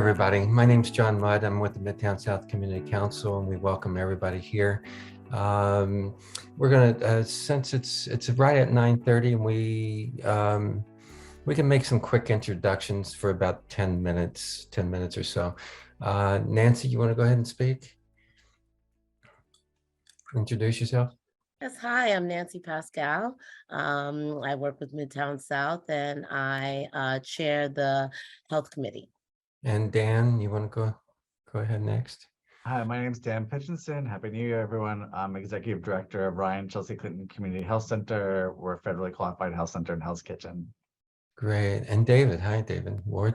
everybody. My name is John Mudd. I'm with the Midtown South Community Council, and we welcome everybody here. We're gonna, since it's right at 9:30, and we can make some quick introductions for about 10 minutes or so. Nancy, you want to go ahead and speak? Introduce yourself. Yes, hi, I'm Nancy Pascal. I work with Midtown South, and I chair the Health Committee. And Dan, you want to go ahead next? Hi, my name is Dan Pitchinson. Happy New Year, everyone. I'm Executive Director of Ryan Chelsea Clinton Community Health Center. We're a federally qualified health center and Hell's Kitchen. Great. And David, hi, David Ward.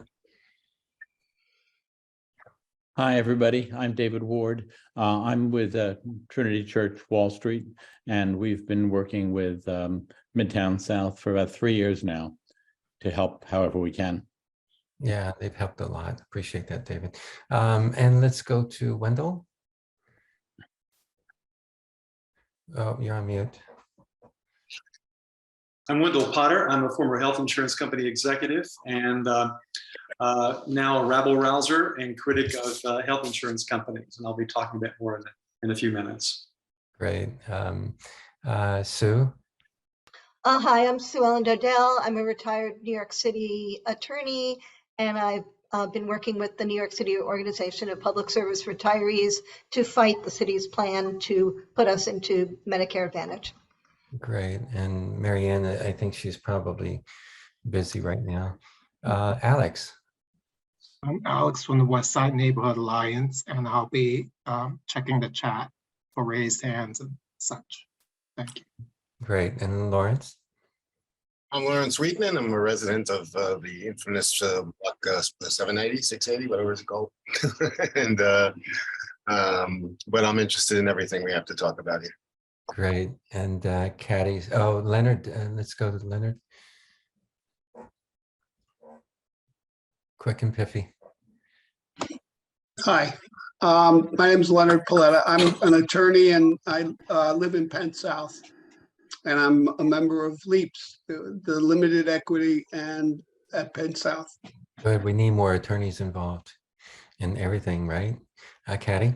Hi, everybody. I'm David Ward. I'm with Trinity Church, Wall Street, and we've been working with Midtown South for about 3 years now to help however we can. Yeah, they've helped a lot. Appreciate that, David. And let's go to Wendell. Oh, you're on mute. I'm Wendell Potter. I'm a former health insurance company executive and now a rabble-rouser and critic of health insurance companies. And I'll be talking a bit more in a few minutes. Great. Sue? Hi, I'm Sue Ellen Dardell. I'm a retired New York City attorney, and I've been working with the New York City Organization of Public Service Retirees to fight the city's plan to put us into Medicare Advantage. Great. And Marianne, I think she's probably busy right now. Alex? I'm Alex from the West Side Neighborhood Alliance, and I'll be checking the chat for raised hands and such. Thank you. Great. And Lawrence? I'm Lawrence Wheatman. I'm a resident of the infamous block 780, 680, whatever it's called. And but I'm interested in everything we have to talk about here. Great. And Katy, oh, Leonard, let's go to Leonard. Quick and piffy. Hi, my name is Leonard Paletta. I'm an attorney and I live in Penn South. And I'm a member of LEAPS, the limited equity and at Penn South. Good. We need more attorneys involved in everything, right? Katy?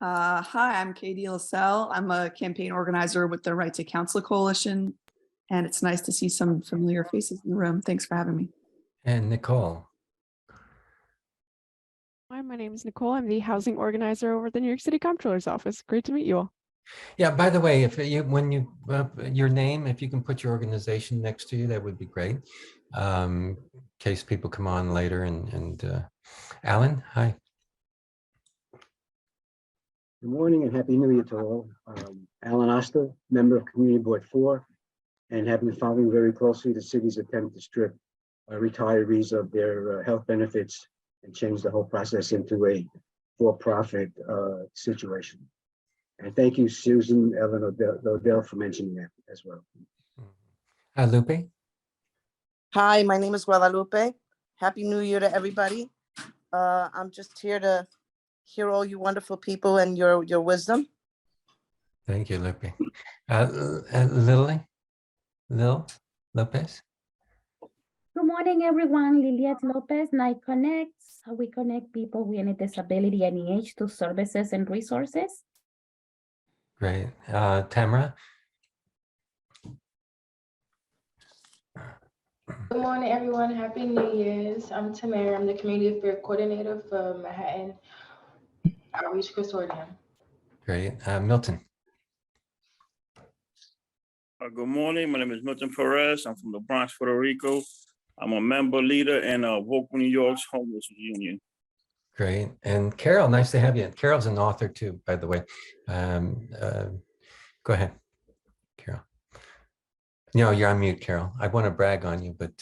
Hi, I'm Katy Lasell. I'm a campaign organizer with the Right to Counsel Coalition, and it's nice to see some familiar faces in the room. Thanks for having me. And Nicole? Hi, my name is Nicole. I'm the housing organizer over at the New York City Comptroller's office. Great to meet you all. Yeah, by the way, if you, when you, your name, if you can put your organization next to you, that would be great. In case people come on later. And Alan, hi. Good morning and Happy New Year to all. Alan Oster, member of Community Board 4, and have been following very closely the city's attempt to strip retirees of their health benefits and change the whole process into a for-profit situation. And thank you, Susan Ellen Odell, for mentioning that as well. Lupe? Hi, my name is Guadalupe. Happy New Year to everybody. I'm just here to hear all you wonderful people and your wisdom. Thank you, Lupe. Lil Lopez? Good morning, everyone. Liliet Lopez, Night Connects. We connect people with any disability, any age, to services and resources. Great. Tamara? Good morning, everyone. Happy New Year's. I'm Tamara. I'm the Community Affairs Coordinator for Manhattan Outreach Consortium. Great. Milton? Good morning. My name is Milton Perez. I'm from the Bronx, Puerto Rico. I'm a member leader in Woke New York's Homeless Union. Great. And Carol, nice to have you. Carol's an author too, by the way. Go ahead, Carol. No, you're on mute, Carol. I want to brag on you, but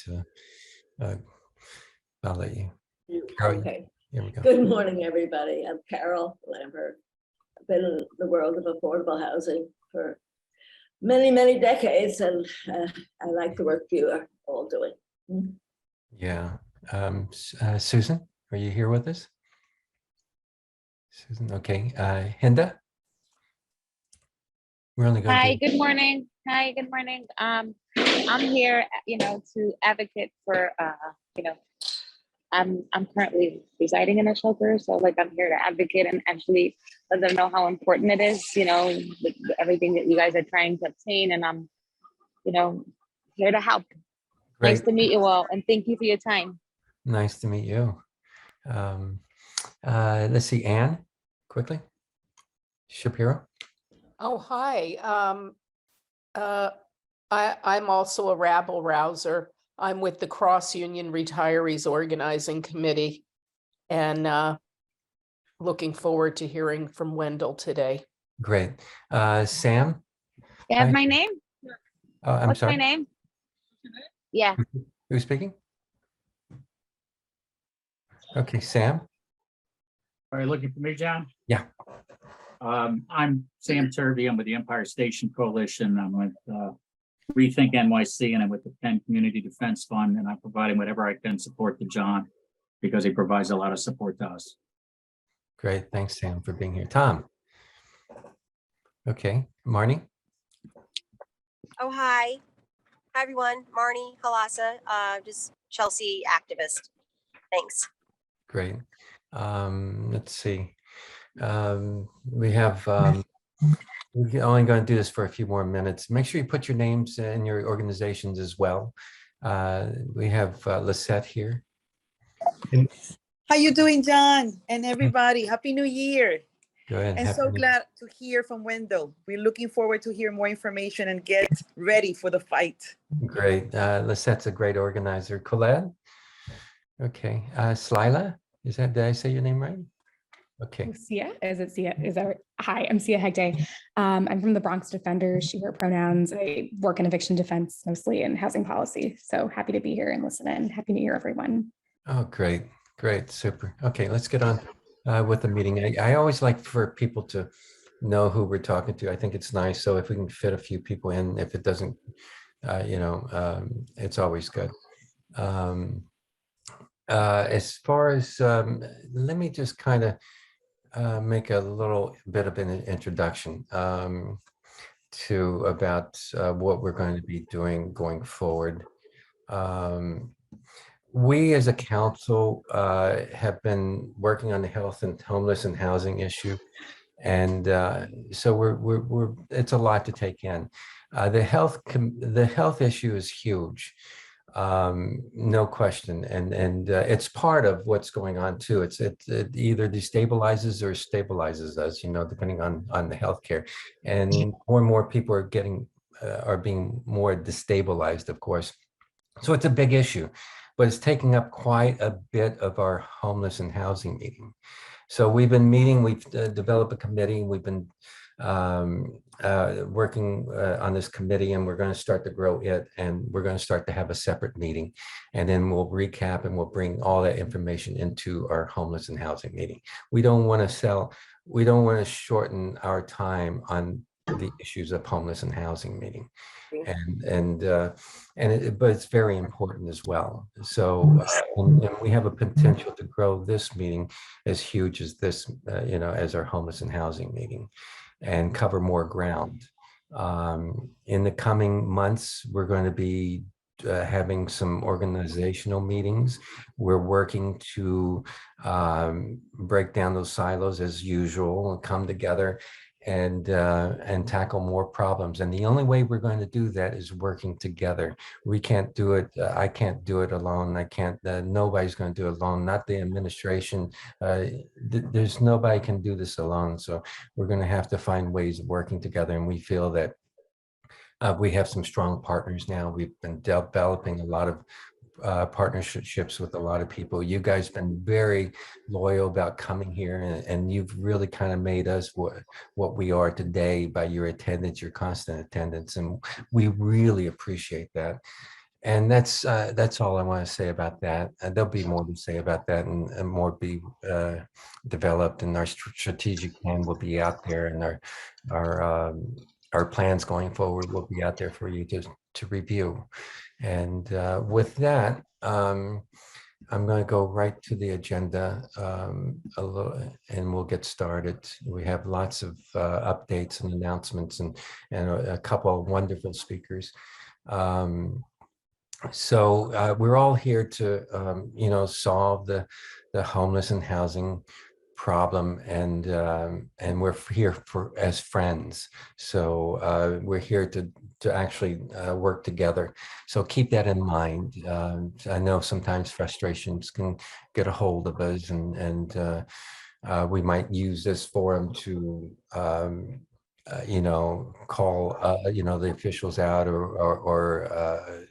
I'll let you. Carol, okay. Here we go. Good morning, everybody. I'm Carol Lambert. I've been in the world of affordable housing for many, many decades, and I like the work you are all doing. Yeah. Susan, are you here with us? Susan, okay. Hinda? We're only going Hi, good morning. Hi, good morning. I'm here, to advocate for you know, I'm currently residing in a shelter, so like I'm here to advocate and actually let them know how important it is, you know, with everything that you guys are trying to obtain, and I'm, you know, here to help. Nice Great. to meet you all, and thank you for your time. Nice to meet you. Let's see, Anne, quickly. Shapiro. Oh, hi. I'm also a rabble rouser. I'm with the Cross Union Retirees Organizing Committee, and looking forward to hearing from Wendell today. Great. Sam. You have Hi. my name? I'm What's sorry. my name? Yeah. Who's speaking? Okay, Sam. Are you looking for me, John? Yeah. I'm Sam Turvey. I'm with the Empire Station Coalition. I'm with Rethink NYC, and I'm with the Penn Community Defense Fund, and I'm providing whatever I can support to John because he provides a lot of support to us. Great. Thanks, Sam, for being here. Tom. Okay. Marnie. Oh, hi. Hi, everyone. Marnie Halasa, just Chelsea activist. Thanks. Great. Let's see. We have, we're only going to do this for a few more minutes. Make sure you put your names and your organizations as well. We have Lisette here. How you doing, John, and everybody? Happy New Year. Good. And so glad to hear from Wendell. We're looking forward to hear more information and get ready for the fight. Great. Lisette's a great organizer. Colette? Okay. Slyla? Did I say your name right? Okay. Sia, is it Sia? Is that right? Hi, I'm Sia Hegde. I'm from the Bronx Defenders, she, her pronouns. I work in eviction defense, mostly in housing policy. So happy to be here and listen in. Happy New Year, everyone. Oh, great. Great. Super. Okay, let's get on with the meeting. I always like for people to know who we're talking to. I think it's nice. So if we can fit a few people in, if it doesn't, it's always good. As far as, let me just kind of make a little bit of an introduction to about what we're going to be doing going forward. We as a council have been working on the health and homeless and housing issue. And so it's a lot to take in. The health issue is huge. No question, and it's part of what's going on too. It either destabilizes or stabilizes us, depending on the healthcare. And more people are being more destabilized, of course. So it's a big issue, but it's taking up quite a bit of our homeless and housing meeting. So we've been meeting. We've developed a committee. We've been working on this committee, and we're going to start to grow it, and we're going to start to have a separate meeting, and then we'll recap and we'll bring all that information into our homeless and housing meeting. We don't want to shorten our time on the issues of homeless and housing meeting, but it's very important as well. So and we have a potential to grow this meeting as huge as this, as our homeless and housing meeting, and cover more ground. In the coming months, we're going to be having some organizational meetings. We're working to break down those silos as usual and come together and tackle more problems. And the only way we're going to do that is working together. We can't do it. I can't do it alone. I can't, nobody's going to do it alone, not the administration. There's nobody can do this alone. So we're going to have to find ways of working together. And we feel that we have some strong partners now. We've been developing a lot of partnerships with a lot of people. You guys have been very loyal about coming here, and you've really kind of made us what we are today by your attendance, your constant attendance, and we really appreciate that. And that's all I want to say about that. There'll be more to say about that, and more be developed, and our strategic plan will be out there, and our plans going forward will be out there for you to review. And with that, I'm going to go right to the agenda and we'll get started. We have lots of updates and announcements and a couple of wonderful speakers. So we're all here to, solve the homeless and housing problem, and we're here as friends. So we're here to actually work together. So keep that in mind. I know sometimes frustrations can get a hold of us, and we might use this forum to call the officials out, or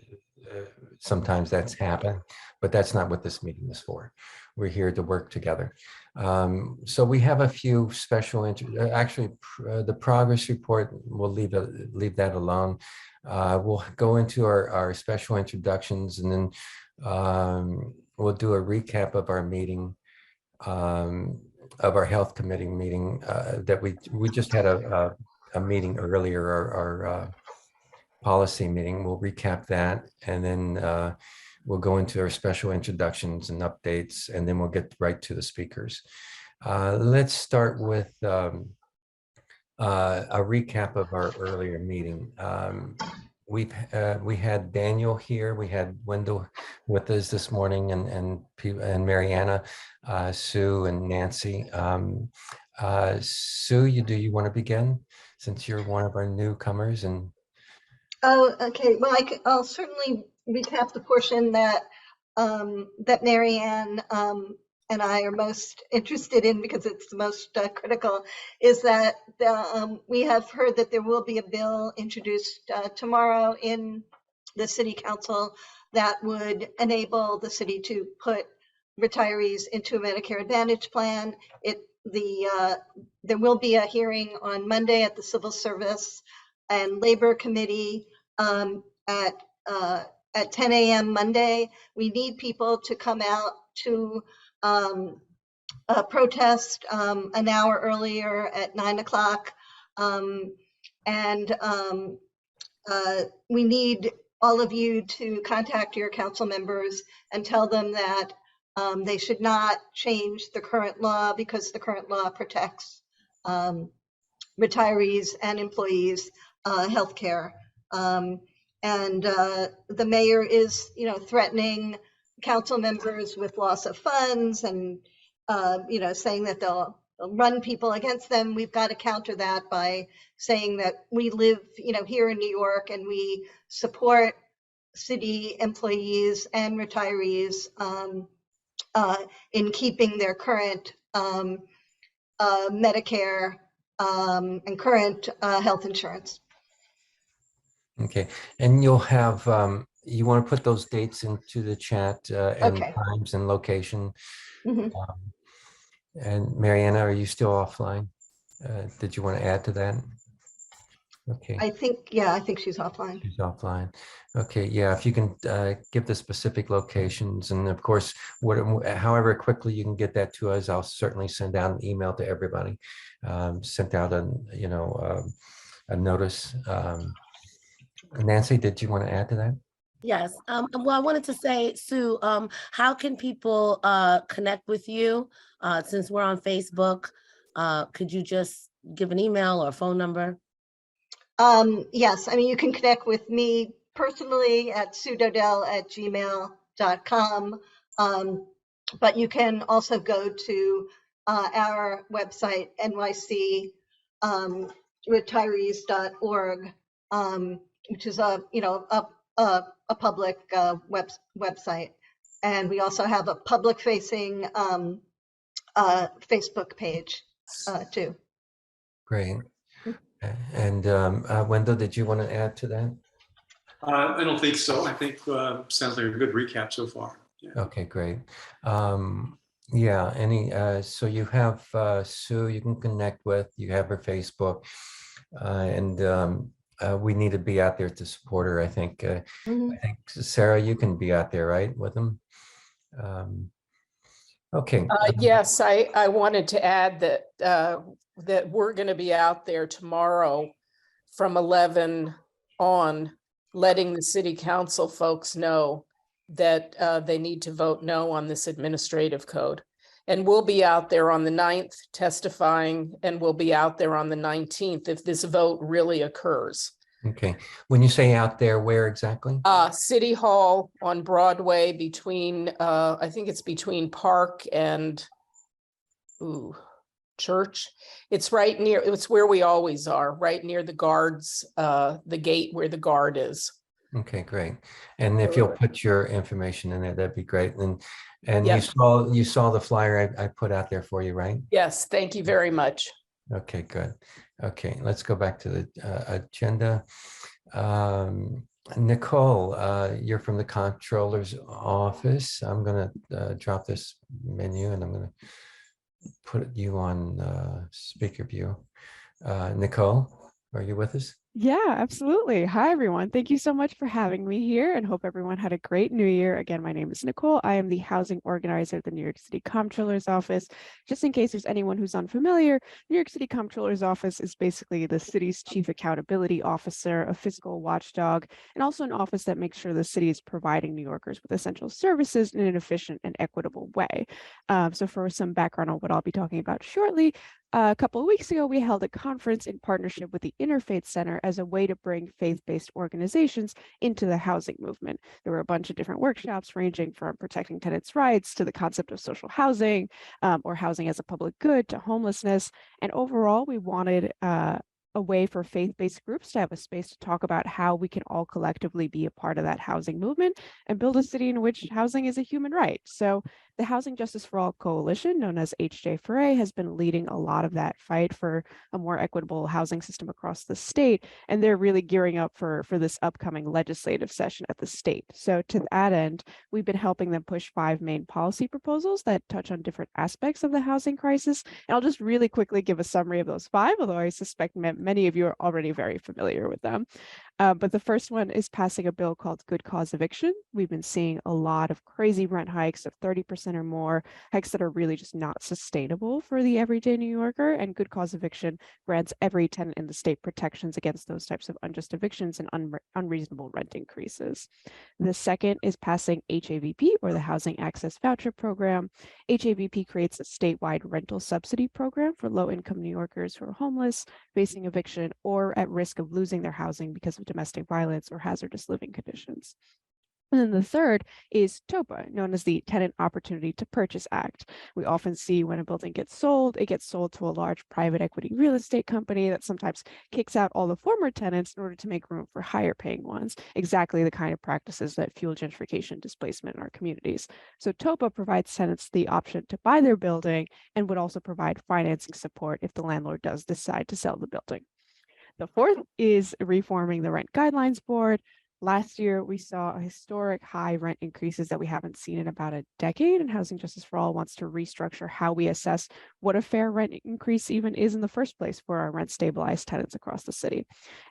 sometimes that's happened, but that's not what this meeting is for. We're here to work together. So we have a few special, the progress report, we'll leave that alone. We'll go into our special introductions, and then we'll do a recap of our meeting, of our health committee meeting that we just had a meeting earlier, our policy meeting. We'll recap that, and then we'll go into our special introductions and updates, and then we'll get right to the speakers. Let's start with a recap of our earlier meeting. We had Daniel here, we had Wendell with us this morning, and Mariana, Sue, and Nancy. Sue, do you want to begin, since you're one of our newcomers? And Oh, okay. Well, I'll certainly recap the portion that that Marianne and I are most interested in, because it's the most critical, is that we have heard that there will be a bill introduced tomorrow in the City Council that would enable the city to put retirees into a Medicare Advantage plan. There will be a hearing on Monday at the Civil Service and Labor Committee at 10 a.m. Monday. We need people to come out to protest an hour earlier at 9 o'clock. We need all of you to contact your council members and tell them that they should not change the current law, because the current law protects retirees and employees' health care. The mayor is, threatening council members with loss of funds, and saying that they'll run people against them. We've got to counter that by saying that we live, here in New York, and we support city employees and retirees in keeping their current Medicare and current health insurance. okay, and you'll have, you want to put those dates into the chat, and Okay. times and location. Mhm. And Mariana, are you still offline? Did you want to add to that? Okay. I think she's offline. She's offline. Okay, yeah, if you can give the specific locations, and of course, however quickly you can get that to us, I'll certainly send out an email to everybody. Sent out a notice. Nancy, did you want to add to that? Yes. Well, I wanted to say, Sue, how can people connect with you since we're on Facebook? Could you just give an email or a phone number? Yes, you can connect with me personally at sudodell@gmail.com. But you can also go to our website, nycretirees.org, which is a public website. And we also have a public facing Facebook page too. Great. And Wendell, did you want to add to that? I don't think so. I think sounds like a good recap so far. Yeah. Okay, great. Yeah, so you have Sue you can connect with, you have her Facebook, and we need to be out there to support her. I think I think Sarah, you can be out there, right, with them? Okay. Yes, I wanted to add that we're going to be out there tomorrow from 11 on, letting the city council folks know that they need to vote no on this administrative code. And we'll be out there on the 9th testifying, and we'll be out there on the 19th if this vote really occurs. Okay. When you say out there, where exactly? City Hall on Broadway between, I think it's between Park and Church. It's right near, it's where we always are, right near the guards, the gate where the guard is. Okay, great. And if you'll put your information in there, that'd be great. And Yes. you saw the flyer I put out there for you, right? Yes, thank you very much. Okay, good. Okay, let's go back to the agenda. Nicole, you're from the Comptroller's office. I'm going to drop this menu and I'm going to put you on speaker view. Nicole, are you with us? Yeah, absolutely. Hi, everyone. Thank you so much for having me here and hope everyone had a great new year. Again, my name is Nicole. I am the housing organizer at the New York City Comptroller's office. Just in case there's anyone who's unfamiliar, New York City Comptroller's office is basically the city's chief accountability officer, a fiscal watchdog, and also an office that makes sure the city is providing New Yorkers with essential services in an efficient and equitable way. So for some background on what I'll be talking about shortly, a couple of weeks ago, we held a conference in partnership with the Interfaith Center as a way to bring faith-based organizations into the housing movement. There were a bunch of different workshops ranging from protecting tenants' rights to the concept of social housing or housing as a public good to homelessness. And overall, we wanted a way for faith-based groups to have a space to talk about how we can all collectively be a part of that housing movement and build a city in which housing is a human right. So the Housing Justice for All Coalition, known as HJ4A, has been leading a lot of that fight for a more equitable housing system across the state, and they're really gearing up for this upcoming legislative session at the state. So to that end, we've been helping them push 5 main policy proposals that touch on different aspects of the housing crisis. And I'll just really quickly give a summary of those 5, although I suspect many of you are already very familiar with them. But the first one is passing a bill called Good Cause Eviction. We've been seeing a lot of crazy rent hikes of 30% or more, hikes that are really just not sustainable for the everyday New Yorker. And Good Cause Eviction grants every tenant in the state protections against those types of unjust evictions and unreasonable rent increases. The second is passing HAVP, or the Housing Access Voucher Program. HAVP creates a statewide rental subsidy program for low-income New Yorkers who are homeless, facing eviction, or at risk of losing their housing because of domestic violence or hazardous living conditions. And then the third is TOPA, known as the Tenant Opportunity to Purchase Act. We often see when a building gets sold, it gets sold to a large private equity real estate company that sometimes kicks out all the former tenants in order to make room for higher paying ones, exactly the kind of practices that fuel gentrification and displacement in our communities. So TOPA provides tenants the option to buy their building and would also provide financing support if the landlord does decide to sell the building. The fourth is reforming the Rent Guidelines Board. Last year, we saw a historic high rent increases that we haven't seen in about a decade, and Housing Justice for All wants to restructure how we assess what a fair rent increase even is in the first place for our rent stabilized tenants across the city.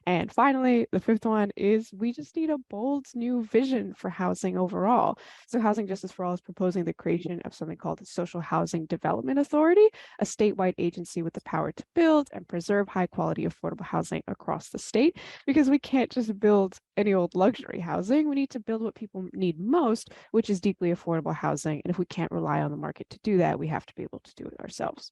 And finally, the fifth one is we just need a bold new vision for housing overall. So Housing Justice for All is proposing the creation of something called the Social Housing Development Authority, a statewide agency with the power to build and preserve high quality affordable housing across the state, because we can't just build any old luxury housing. We need to build what people need most, which is deeply affordable housing. And if we can't rely on the market to do that, we have to be able to do it ourselves.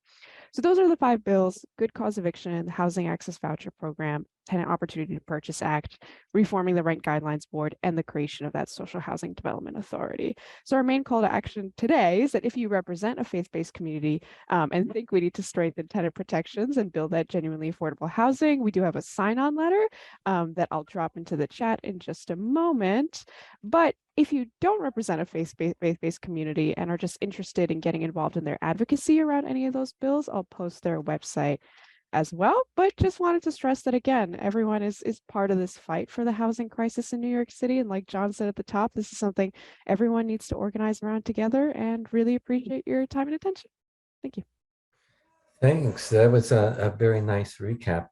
So those are the 5 bills: Good Cause Eviction, the Housing Access Voucher Program, Tenant Opportunity to Purchase Act, reforming the Rent Guidelines Board, and the creation of that Social Housing Development Authority. So our main call to action today is that if you represent a faith-based community and think we need to strengthen tenant protections and build that genuinely affordable housing, we do have a sign-on letter that I'll drop into the chat in just a moment. But if you don't represent a faith-based community and are just interested in getting involved in their advocacy around any of those bills, I'll post their website as well. But just wanted to stress that, again, everyone is part of this fight for the housing crisis in New York City. And like John said at the top, this is something everyone needs to organize around together, and really appreciate your time and attention. Thank you. Thanks. That was a very nice recap.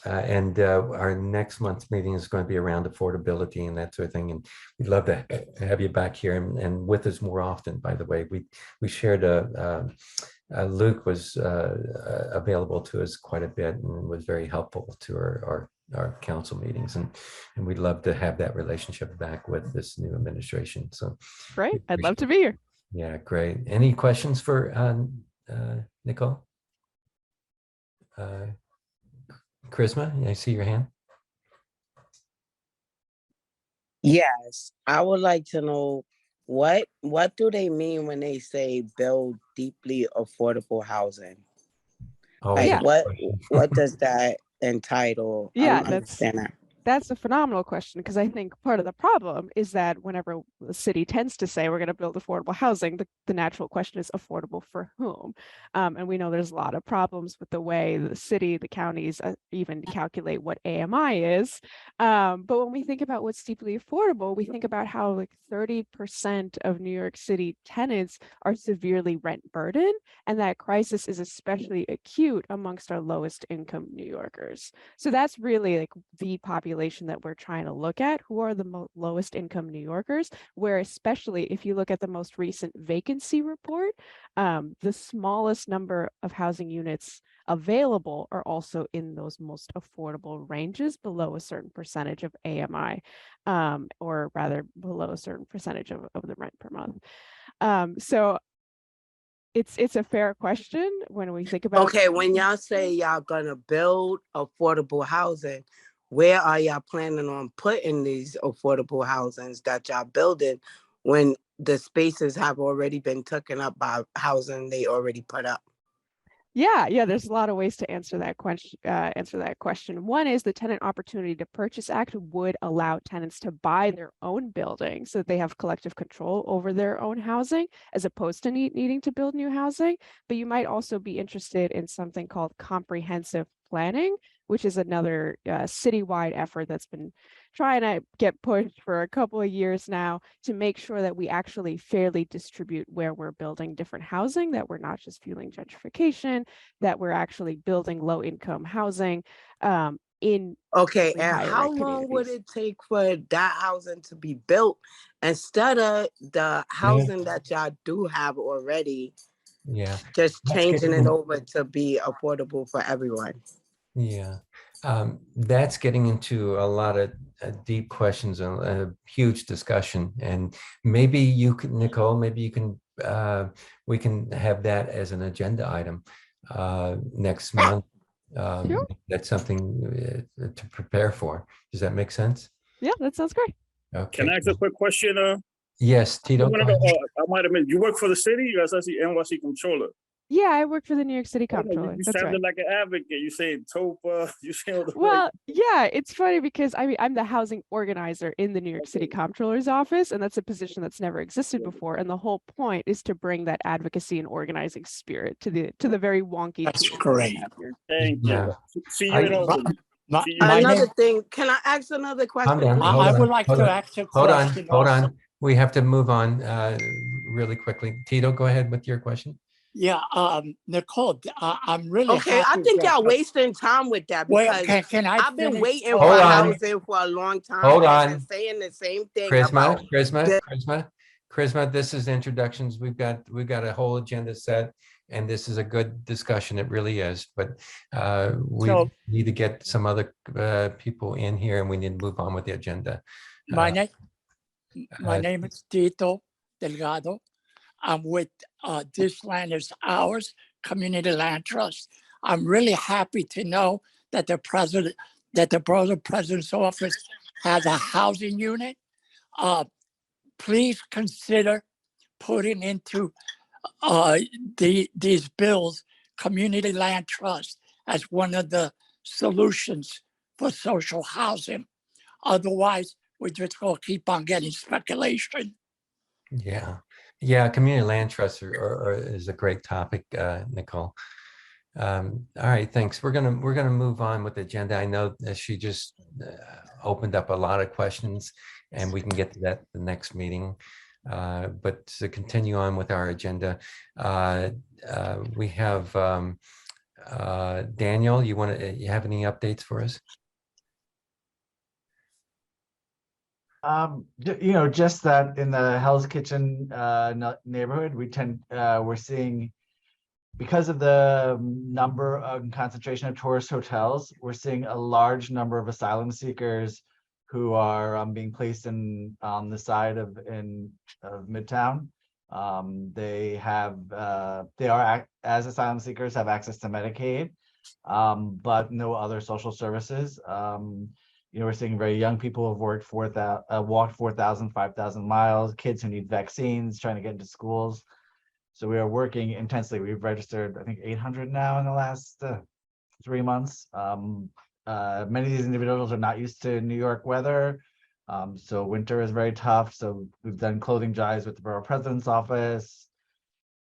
And our next month's meeting is going to be around affordability and that sort of thing. And we'd love to have you back here and with us more often. By the way, we shared Luke was available to us quite a bit and was very helpful to our council meetings. And we'd love to have that relationship back with this new administration. So great. I'd love to be here. Yeah, great. Any questions for Nicole? Charisma, I see your hand. Yes, I would like to know what do they mean when they say build deeply affordable housing? Oh, Like Yeah. what does that entitle? I Yeah, don't understand that. that's a phenomenal question, because I think part of the problem is that whenever the city tends to say we're going to build affordable housing, the natural question is affordable for whom? And we know there's a lot of problems with the way the city, the counties even calculate what AMI is. But when we think about what's deeply affordable, we think about how like 30% of New York City tenants are severely rent burdened, and that crisis is especially acute amongst our lowest income New Yorkers. So that's really like the population that we're trying to look at. Who are the lowest income New Yorkers, where especially if you look at the most recent vacancy report, the smallest number of housing units available are also in those most affordable ranges below a certain percentage of AMI, or rather below a certain percentage of the rent per month. So it's a fair question when we think about. Okay, when y'all say y'all gonna build affordable housing, where are y'all planning on putting these affordable housings that y'all building when the spaces have already been taken up by housing they already put up? Yeah, there's a lot of ways to answer that question. One is the Tenant Opportunity to Purchase Act would allow tenants to buy their own building so that they have collective control over their own housing, as opposed to needing to build new housing. But you might also be interested in something called comprehensive planning, which is another citywide effort that's been trying to get pushed for a couple of years now to make sure that we actually fairly distribute where we're building different housing, that we're not just fueling gentrification, that we're actually building low income housing in. Okay, and how long would it take for that housing to be built instead of the housing that y'all do have already? Yeah. Just changing it over to be affordable for everyone. Yeah, that's getting into a lot of deep questions and a huge discussion. And maybe you can, Nicole, maybe you can, we can have that as an agenda item next month. Sure. That's something to prepare for. Does that make sense? Yeah, that sounds great. Okay. Can I ask a quick question? Yes, Tito. I might have missed. You work for the city? You guys actually NYC Comptroller. Yeah, I work for the New York City Comptroller. You That's sounded right. like an advocate. You say TOPA. You say Well, yeah, it's funny because I mean, I'm the housing organizer in the New York City Comptroller's office, and that's a position that's never existed before. And the whole point is to bring that advocacy and organizing spirit to the very wonky. That's great. Thank you. Yeah. See you in Albany. Another thing, can I ask another question? Calm down. I would like to ask a question. Hold on. We have to move on really quickly. Tito, go ahead with your question. Yeah, Nicole, I'm really okay. I think y'all wasting time with that because can I I've been finish? waiting for housing for a long time. Hold and on. been saying the same thing. Charisma. This is introductions. We've got a whole agenda set, and this is a good discussion. It really is. But we need to get some other people in here, and we need to move on with the agenda. My name is Tito Delgado. I'm with This Land Is Ours Community Land Trust. I'm really happy to know that the Borough President's office has a housing unit. Please consider putting into these bills Community Land Trust as one of the solutions for social housing. Otherwise, we're just going to keep on getting speculation. Yeah, community land trusts is a great topic, Nicole. All right, thanks. We're gonna move on with the agenda. I know that she just opened up a lot of questions, and we can get to that the next meeting. But to continue on with our agenda, we have Daniel. You have any updates for us? Just that in the Hell's Kitchen neighborhood, we're seeing, because of the number of concentration of tourist hotels, we're seeing a large number of asylum seekers who are being placed on the side of Midtown. They are, as asylum seekers, have access to Medicaid, but no other social services. we're seeing very young people who've walked 4,000, 5,000 miles, kids who need vaccines, trying to get into schools. So we are working intensely. We've registered, I think, 800 now in the last 3 months. Many of these individuals are not used to New York weather. So winter is very tough. So we've done clothing drives with the borough president's office.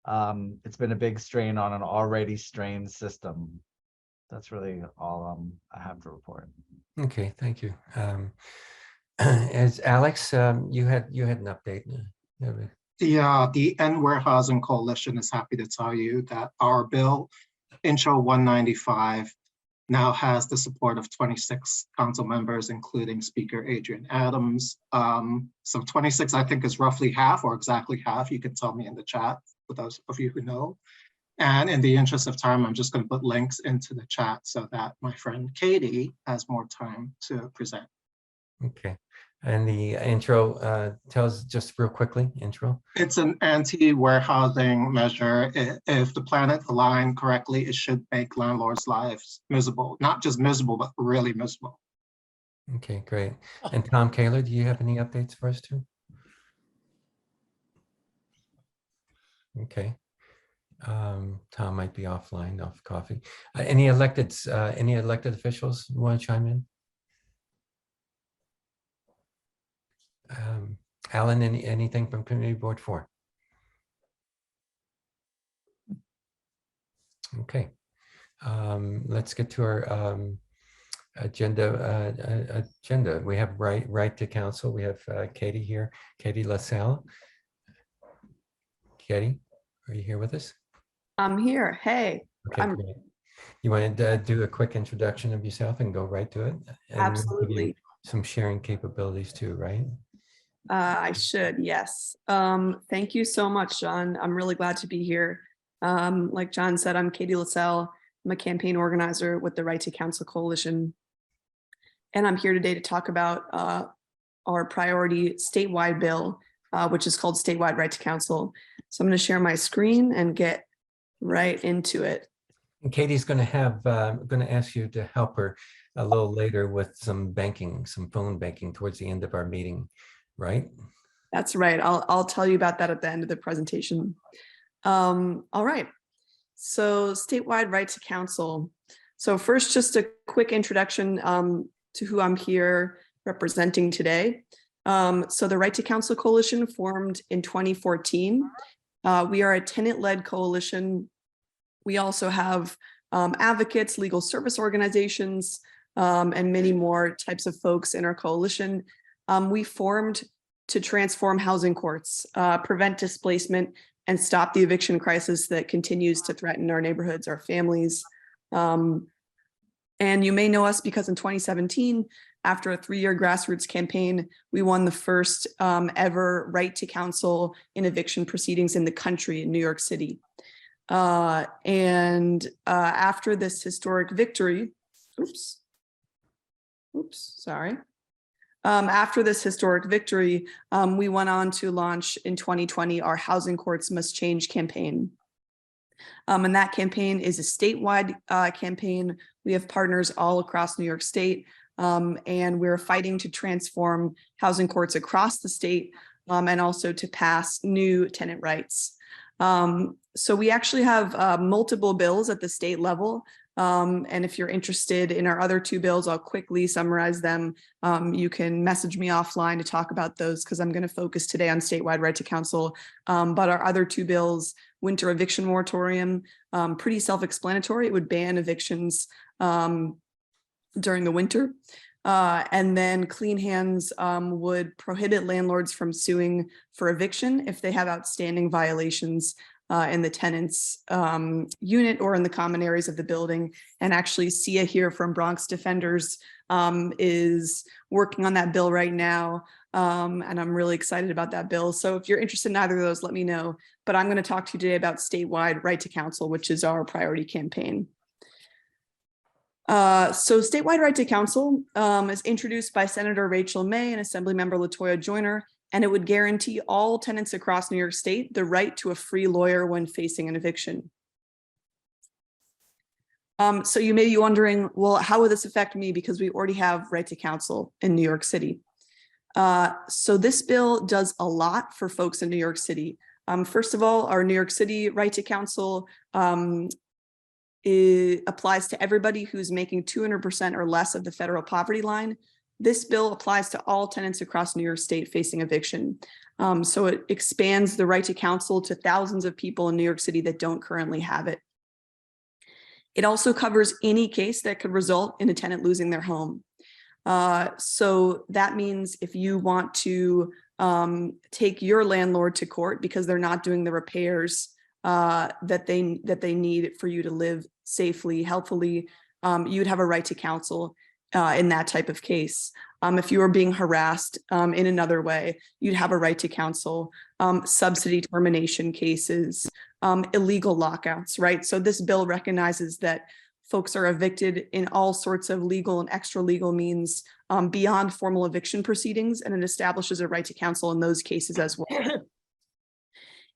It's been a big strain on an already strained system. That's really all I have to report. Okay, thank you. As Alex, you had an update. Yeah, the End Warehousing Coalition is happy to tell you that our bill, Intro 195, now has the support of 26 council members, including Speaker Adrian Adams. So 26, I think, is roughly half or exactly half. You can tell me in the chat for those of you who know. And in the interest of time, I'm just going to put links into the chat so that my friend Katy has more time to present. Okay. And the intro tells just real quickly, intro. It's an anti-warehousing measure. If the planet aligned correctly, it should make landlords' lives miserable. Not just miserable, but really miserable. Okay, great. And Tom Kaler, do you have any updates for us too? Okay. Tom might be offline, off coffee. Any elected officials want to chime in? Alan, anything from Community Board 4? Okay, let's get to our agenda. We have right to counsel. We have Katy here, Katy Lasell. Katy, are you here with us? I'm here. Hey. Okay, great. You want to do a quick introduction of yourself and go right to it? And absolutely. Some sharing capabilities too, right? I should, yes. Thank you so much, John. I'm really glad to be here. Like John said, I'm Katy Lasell. I'm a campaign organizer with the Right to Counsel Coalition. And I'm here today to talk about our priority statewide bill, which is called Statewide Right to Counsel. So I'm going to share my screen and get right into it. And Katy's going to ask you to help her a little later with some phone banking towards the end of our meeting. Right? That's right. I'll tell you about that at the end of the presentation. All right. So statewide right to counsel. So first, just a quick introduction to who I'm here representing today. So the Right to Counsel Coalition formed in 2014. We are a tenant-led coalition. We also have advocates, legal service organizations, and many more types of folks in our coalition. We formed to transform housing courts, prevent displacement, and stop the eviction crisis that continues to threaten our neighborhoods, our families. And you may know us because in 2017, after a 3-year grassroots campaign, we won the first ever right to counsel in eviction proceedings in the country in New York City. After this historic victory, after this historic victory, we went on to launch in 2020 our Housing Courts Must Change campaign. And that campaign is a statewide campaign. We have partners all across New York State, and we're fighting to transform housing courts across the state and also to pass new tenant rights. So we actually have multiple bills at the state level. And if you're interested in our other 2 bills, I'll quickly summarize them. You can message me offline to talk about those because I'm going to focus today on statewide right to counsel. But our other 2 bills, winter eviction moratorium, pretty self-explanatory. It would ban evictions during the winter. And then clean hands would prohibit landlords from suing for eviction if they have outstanding violations in the tenant's unit or in the common areas of the building. And actually Sia here from Bronx Defenders is working on that bill right now. And I'm really excited about that bill. So if you're interested in either of those, let me know. But I'm going to talk to you today about statewide right to counsel, which is our priority campaign. So statewide right to counsel is introduced by Senator Rachel May and Assemblymember LaToya Joyner, and it would guarantee all tenants across New York State the right to a free lawyer when facing an eviction. So you may be wondering, well, how would this affect me? Because we already have right to counsel in New York City. So this bill does a lot for folks in New York City. First of all, our New York City right to counsel applies to everybody who's making 200% or less of the federal poverty line. This bill applies to all tenants across New York State facing eviction. So it expands the right to counsel to thousands of people in New York City that don't currently have it. It also covers any case that could result in a tenant losing their home. So that means if you want to take your landlord to court because they're not doing the repairs that they need for you to live safely, healthfully, you'd have a right to counsel in that type of case. If you are being harassed in another way, you'd have a right to counsel. Subsidy termination cases, illegal lockouts, right? So this bill recognizes that folks are evicted in all sorts of legal and extra legal means beyond formal eviction proceedings, and it establishes a right to counsel in those cases as well.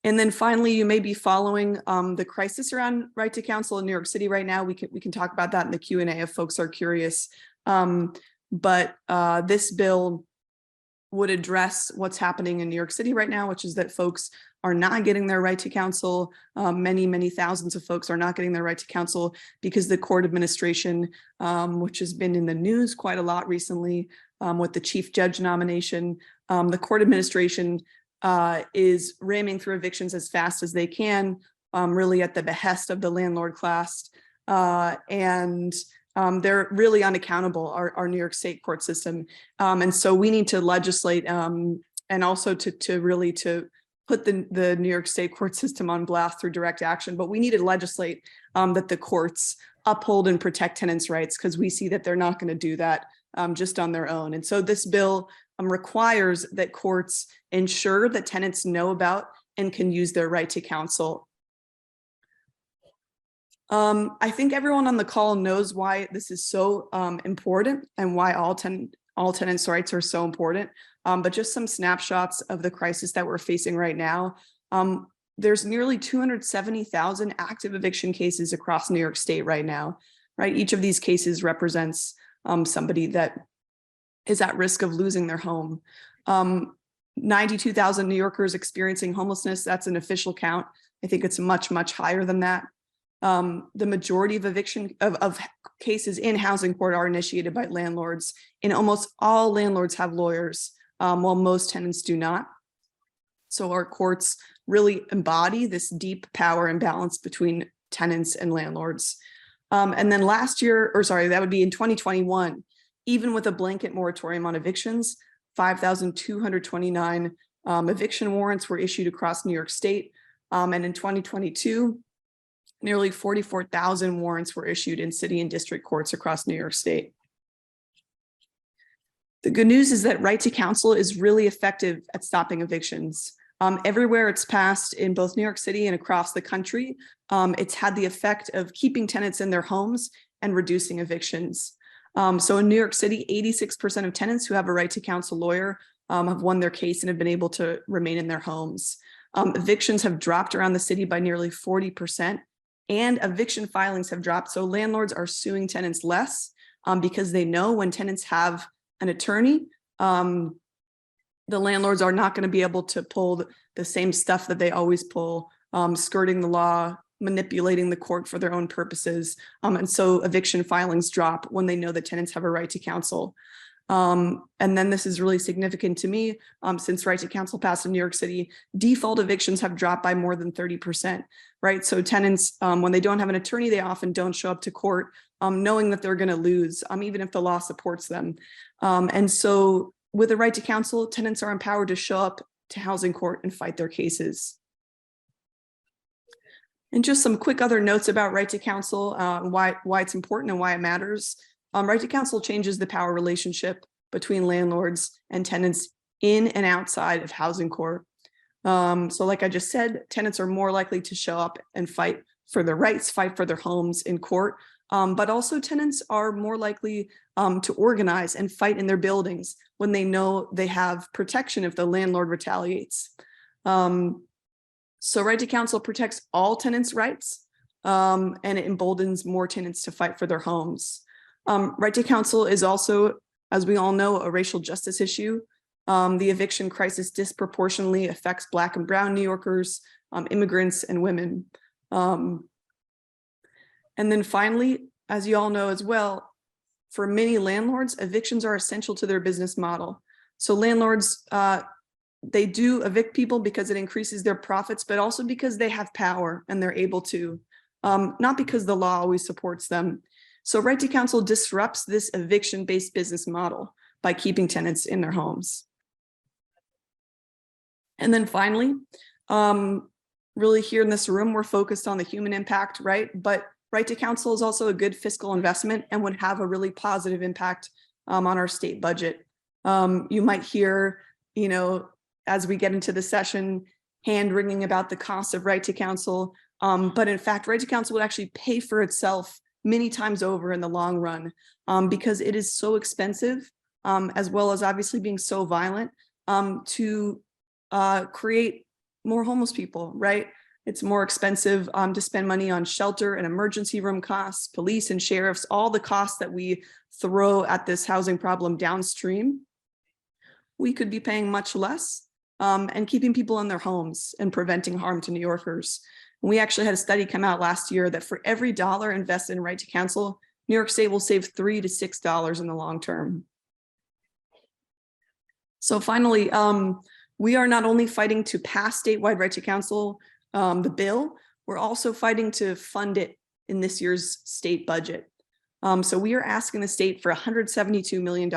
And then finally, you may be following the crisis around right to counsel in New York City right now. We can talk about that in the Q&A if folks are curious. But this bill would address what's happening in New York City right now, which is that folks are not getting their right to counsel. Many thousands of folks are not getting their right to counsel because the court administration, which has been in the news quite a lot recently with the chief judge nomination, the court administration is ramming through evictions as fast as they can, really at the behest of the landlord class. And they're really unaccountable, our New York State court system. And so we need to legislate and also to really put the New York State court system on blast through direct action. But we need to legislate that the courts uphold and protect tenants' rights, because we see that they're not going to do that just on their own. And so this bill requires that courts ensure that tenants know about and can use their right to counsel. I think everyone on the call knows why this is so important and why all tenants' rights are so important. But just some snapshots of the crisis that we're facing right now. There's nearly 270,000 active eviction cases across New York State right now, right? Each of these cases represents somebody that is at risk of losing their home. 92,000 New Yorkers experiencing homelessness. That's an official count. I think it's much higher than that. The majority of eviction of cases in housing court are initiated by landlords, and almost all landlords have lawyers, while most tenants do not. So our courts really embody this deep power imbalance between tenants and landlords. And then last year, or sorry, that would be in 2021, even with a blanket moratorium on evictions, 5,229 eviction warrants were issued across New York State. And in 2022, nearly 44,000 warrants were issued in city and district courts across New York State. The good news is that right to counsel is really effective at stopping evictions. Everywhere it's passed in both New York City and across the country, it's had the effect of keeping tenants in their homes and reducing evictions. So in New York City, 86% of tenants who have a right to counsel lawyer have won their case and have been able to remain in their homes. Evictions have dropped around the city by nearly 40%, and eviction filings have dropped. So landlords are suing tenants less because they know when tenants have an attorney, the landlords are not going to be able to pull the same stuff that they always pull, skirting the law, manipulating the court for their own purposes. And so eviction filings drop when they know that tenants have a right to counsel. And then this is really significant to me, since right to counsel passed in New York City, default evictions have dropped by more than 30%, right? So tenants, when they don't have an attorney, they often don't show up to court, knowing that they're going to lose, even if the law supports them. And so with a right to counsel, tenants are empowered to show up to housing court and fight their cases. And just some quick other notes about right to counsel, why it's important and why it matters. Right to counsel changes the power relationship between landlords and tenants in and outside of housing court. So like I just said, tenants are more likely to show up and fight for their rights, fight for their homes in court. But also tenants are more likely to organize and fight in their buildings when they know they have protection if the landlord retaliates. So right to counsel protects all tenants' rights, and it emboldens more tenants to fight for their homes. Right to counsel is also, as we all know, a racial justice issue. The eviction crisis disproportionately affects Black and Brown New Yorkers, immigrants, and women. And then finally, as you all know as well, for many landlords, evictions are essential to their business model. So landlords, they do evict people because it increases their profits, but also because they have power and they're able to, not because the law always supports them. So right to counsel disrupts this eviction-based business model by keeping tenants in their homes. And then finally, really here in this room, we're focused on the human impact, right? But right to counsel is also a good fiscal investment and would have a really positive impact on our state budget. You might hear, you know, as we get into the session, hand wringing about the cost of right to counsel. But in fact, right to counsel would actually pay for itself many times over in the long run, because it is so expensive, as well as obviously being so violent, to create more homeless people, right? It's more expensive to spend money on shelter and emergency room costs, police and sheriffs, all the costs that we throw at this housing problem downstream. We could be paying much less and keeping people in their homes and preventing harm to New Yorkers. We actually had a study come out last year that for every dollar invested in right to counsel, New York State will save $3 to $6 in the long term. So finally, we are not only fighting to pass statewide right to counsel, the bill, we're also fighting to fund it in this year's state budget. So we are asking the state for $172 million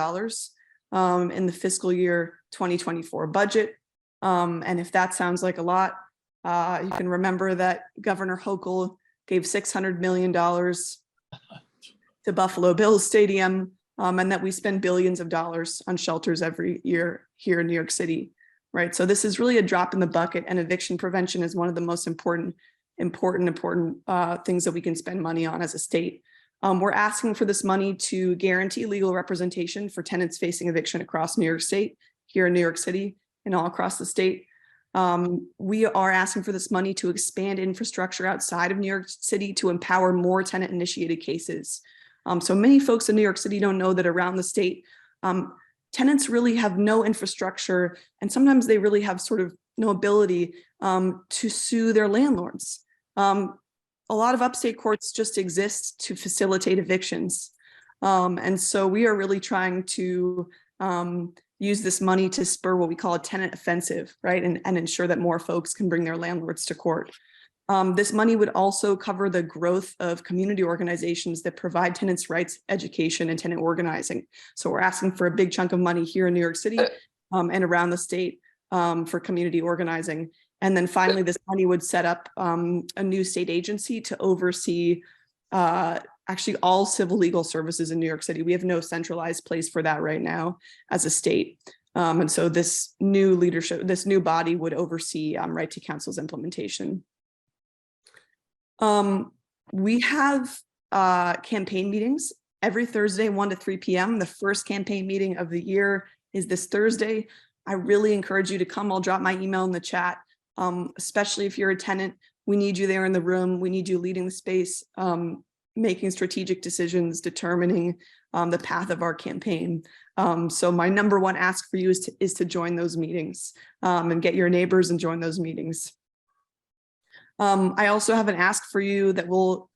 in the fiscal year 2024 budget. And if that sounds like a lot, you can remember that Governor Hochul gave $600 million to Buffalo Bills Stadium, and that we spend billions of dollars on shelters every year here in New York City, right? So this is really a drop in the bucket, and eviction prevention is one of the most important things that we can spend money on as a state. We're asking for this money to guarantee legal representation for tenants facing eviction across New York State, here in New York City, and all across the state. We are asking for this money to expand infrastructure outside of New York City to empower more tenant-initiated cases. So many folks in New York City don't know that around the state, tenants really have no infrastructure, and sometimes they really have sort of no ability to sue their landlords. A lot of upstate courts just exist to facilitate evictions. And so we are really trying to use this money to spur what we call a tenant offensive, right? And ensure that more folks can bring their landlords to court. This money would also cover the growth of community organizations that provide tenants' rights, education, and tenant organizing. So we're asking for a big chunk of money here in New York City and around the state for community organizing. And then finally, this money would set up a new state agency to oversee actually all civil legal services in New York City. We have no centralized place for that right now as a state. And so this new leadership, this new body would oversee right to counsel's implementation. We have campaign meetings every Thursday, 1 to 3 p.m. The first campaign meeting of the year is this Thursday. I really encourage you to come. I'll drop my email in the chat, especially if you're a tenant. We need you there in the room. We need you leading the space, making strategic decisions, determining the path of our campaign. So my number one ask for you is to join those meetings and get your neighbors and join those meetings. I also have an ask for you that we'll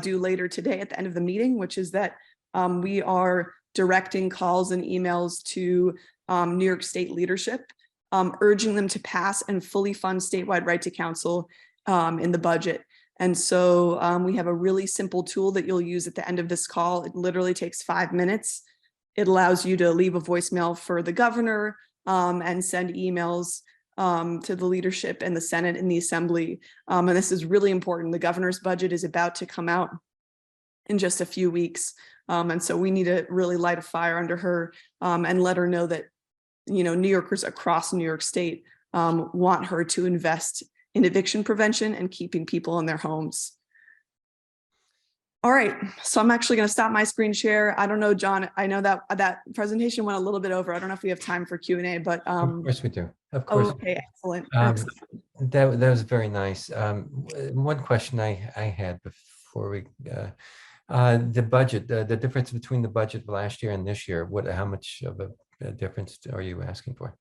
do later today at the end of the meeting, which is that we are directing calls and emails to New York State leadership, urging them to pass and fully fund statewide right to counsel in the budget. And so we have a really simple tool that you'll use at the end of this call. It literally takes 5 minutes. It allows you to leave a voicemail for the governor and send emails to the leadership and the Senate and the Assembly. And this is really important. The governor's budget is about to come out in just a few weeks. And so we need to really light a fire under her and let her know that, you know, New Yorkers across New York State want her to invest in eviction prevention and keeping people in their homes. All right, so I'm actually going to stop my screen share. I don't know, John, I know that that presentation went a little bit over. I don't know if we have time for Q&A, but of course we do. Of course. Okay, excellent. That was very nice. One question I had before we the budget, the difference between the budget of last year and this year. How much of a difference are you asking for?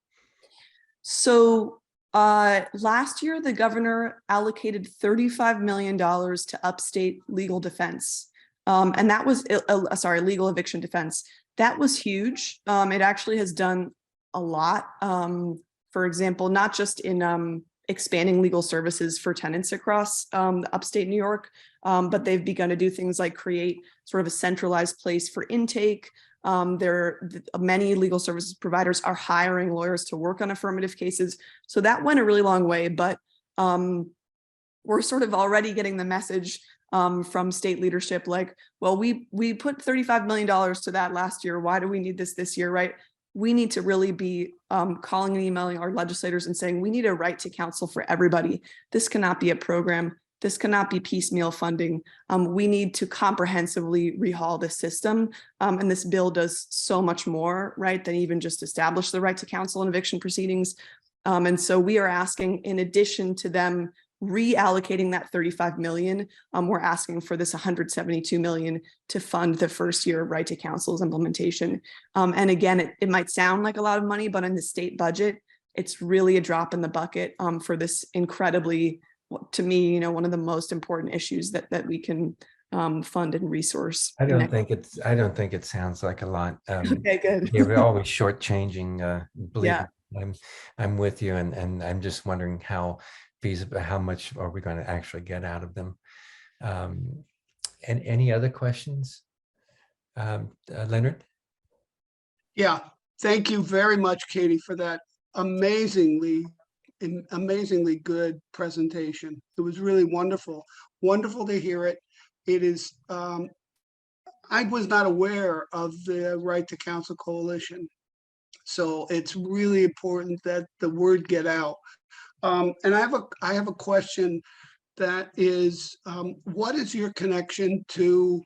So last year, the governor allocated $35 million to upstate legal defense. And that was, legal eviction defense. That was huge. It actually has done a lot. For example, not just in expanding legal services for tenants across upstate New York, but they've begun to do things like create sort of a centralized place for intake. Many legal services providers are hiring lawyers to work on affirmative cases. So that went a really long way, but we're sort of already getting the message from state leadership, like, well, we put $35 million to that last year. Why do we need this year, right? We need to really be calling and emailing our legislators and saying, we need a right to counsel for everybody. This cannot be a program. This cannot be piecemeal funding. We need to comprehensively rehaul the system. And this bill does so much more, right, than even just establish the right to counsel in eviction proceedings. And so we are asking, in addition to them reallocating that 35 million, we're asking for this 172 million to fund the first year of right to counsel's implementation. And again, it might sound like a lot of money, but in the state budget, it's really a drop in the bucket for this incredibly, to me, one of the most important issues that we can fund and resource. I don't think it sounds like a lot. Okay, good. You're always shortchanging. Believe Yeah. me, I'm with you, and I'm just wondering how feasible, how much are we going to actually get out of them? And any other questions, Leonard? Yeah, thank you very much, Katie, for that amazingly good presentation. It was really wonderful to hear it. It is, I was not aware of the Right to Counsel Coalition, so it's really important that the word get out. And I have a question that is, what is your connection to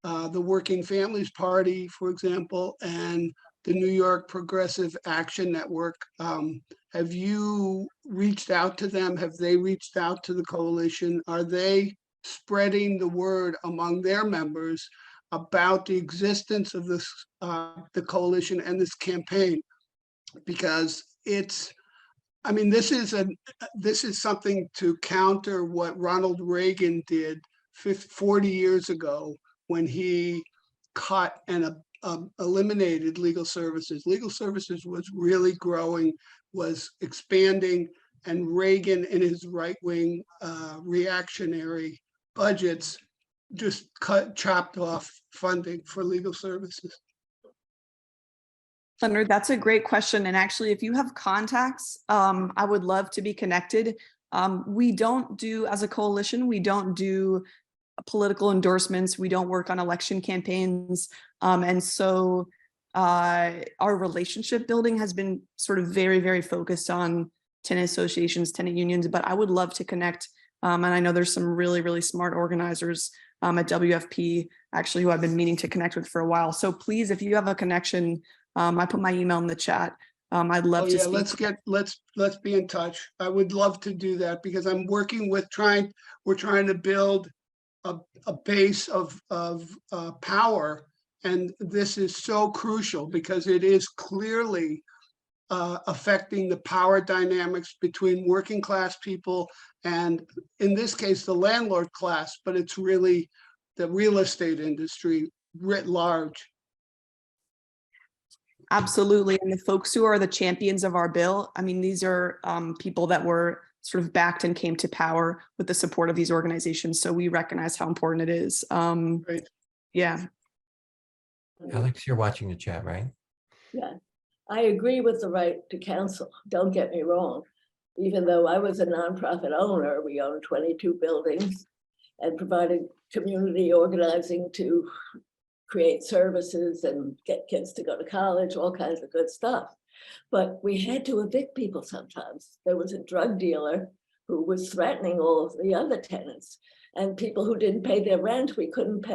the Working Families Party, for example, and the New York Progressive Action Network? Have you reached out to them? Have they reached out to the coalition? Are they spreading the word among their members about the existence of this, the coalition and this campaign? Because this is something to counter what Ronald Reagan did 40 years ago when he cut and eliminated legal services. Legal services was really growing, was expanding, and Reagan in his right-wing reactionary budgets just chopped off funding for legal services. Leonard, that's a great question. And actually, if you have contacts, I would love to be connected. We don't do, as a coalition, we don't do political endorsements. We don't work on election campaigns. And so our relationship building has been sort of very, very focused on tenant associations, tenant unions, but I would love to connect. And I know there's some really, really smart organizers at WFP, actually, who I've been meaning to connect with for a while. So please, if you have a connection, I put my email in the chat. I'd love to speak. Let's be in touch. I would love to do that because I'm working with we're trying to build a base of power, and this is so crucial because it is clearly affecting the power dynamics between working class people and, in this case, the landlord class, but it's really the real estate industry writ large. Absolutely. And the folks who are the champions of our bill, I mean, these are people that were sort of backed and came to power with the support of these organizations. So we recognize how important it is. Right. Yeah. Alex, you're watching the chat, right? Yeah, I agree with the right to counsel. Don't get me wrong. Even though I was a nonprofit owner, we owned 22 buildings and provided community organizing to create services and get kids to go to college, all kinds of good stuff. But we had to evict people sometimes. There was a drug dealer who was threatening all of the other tenants, and people who didn't pay their rent, we couldn't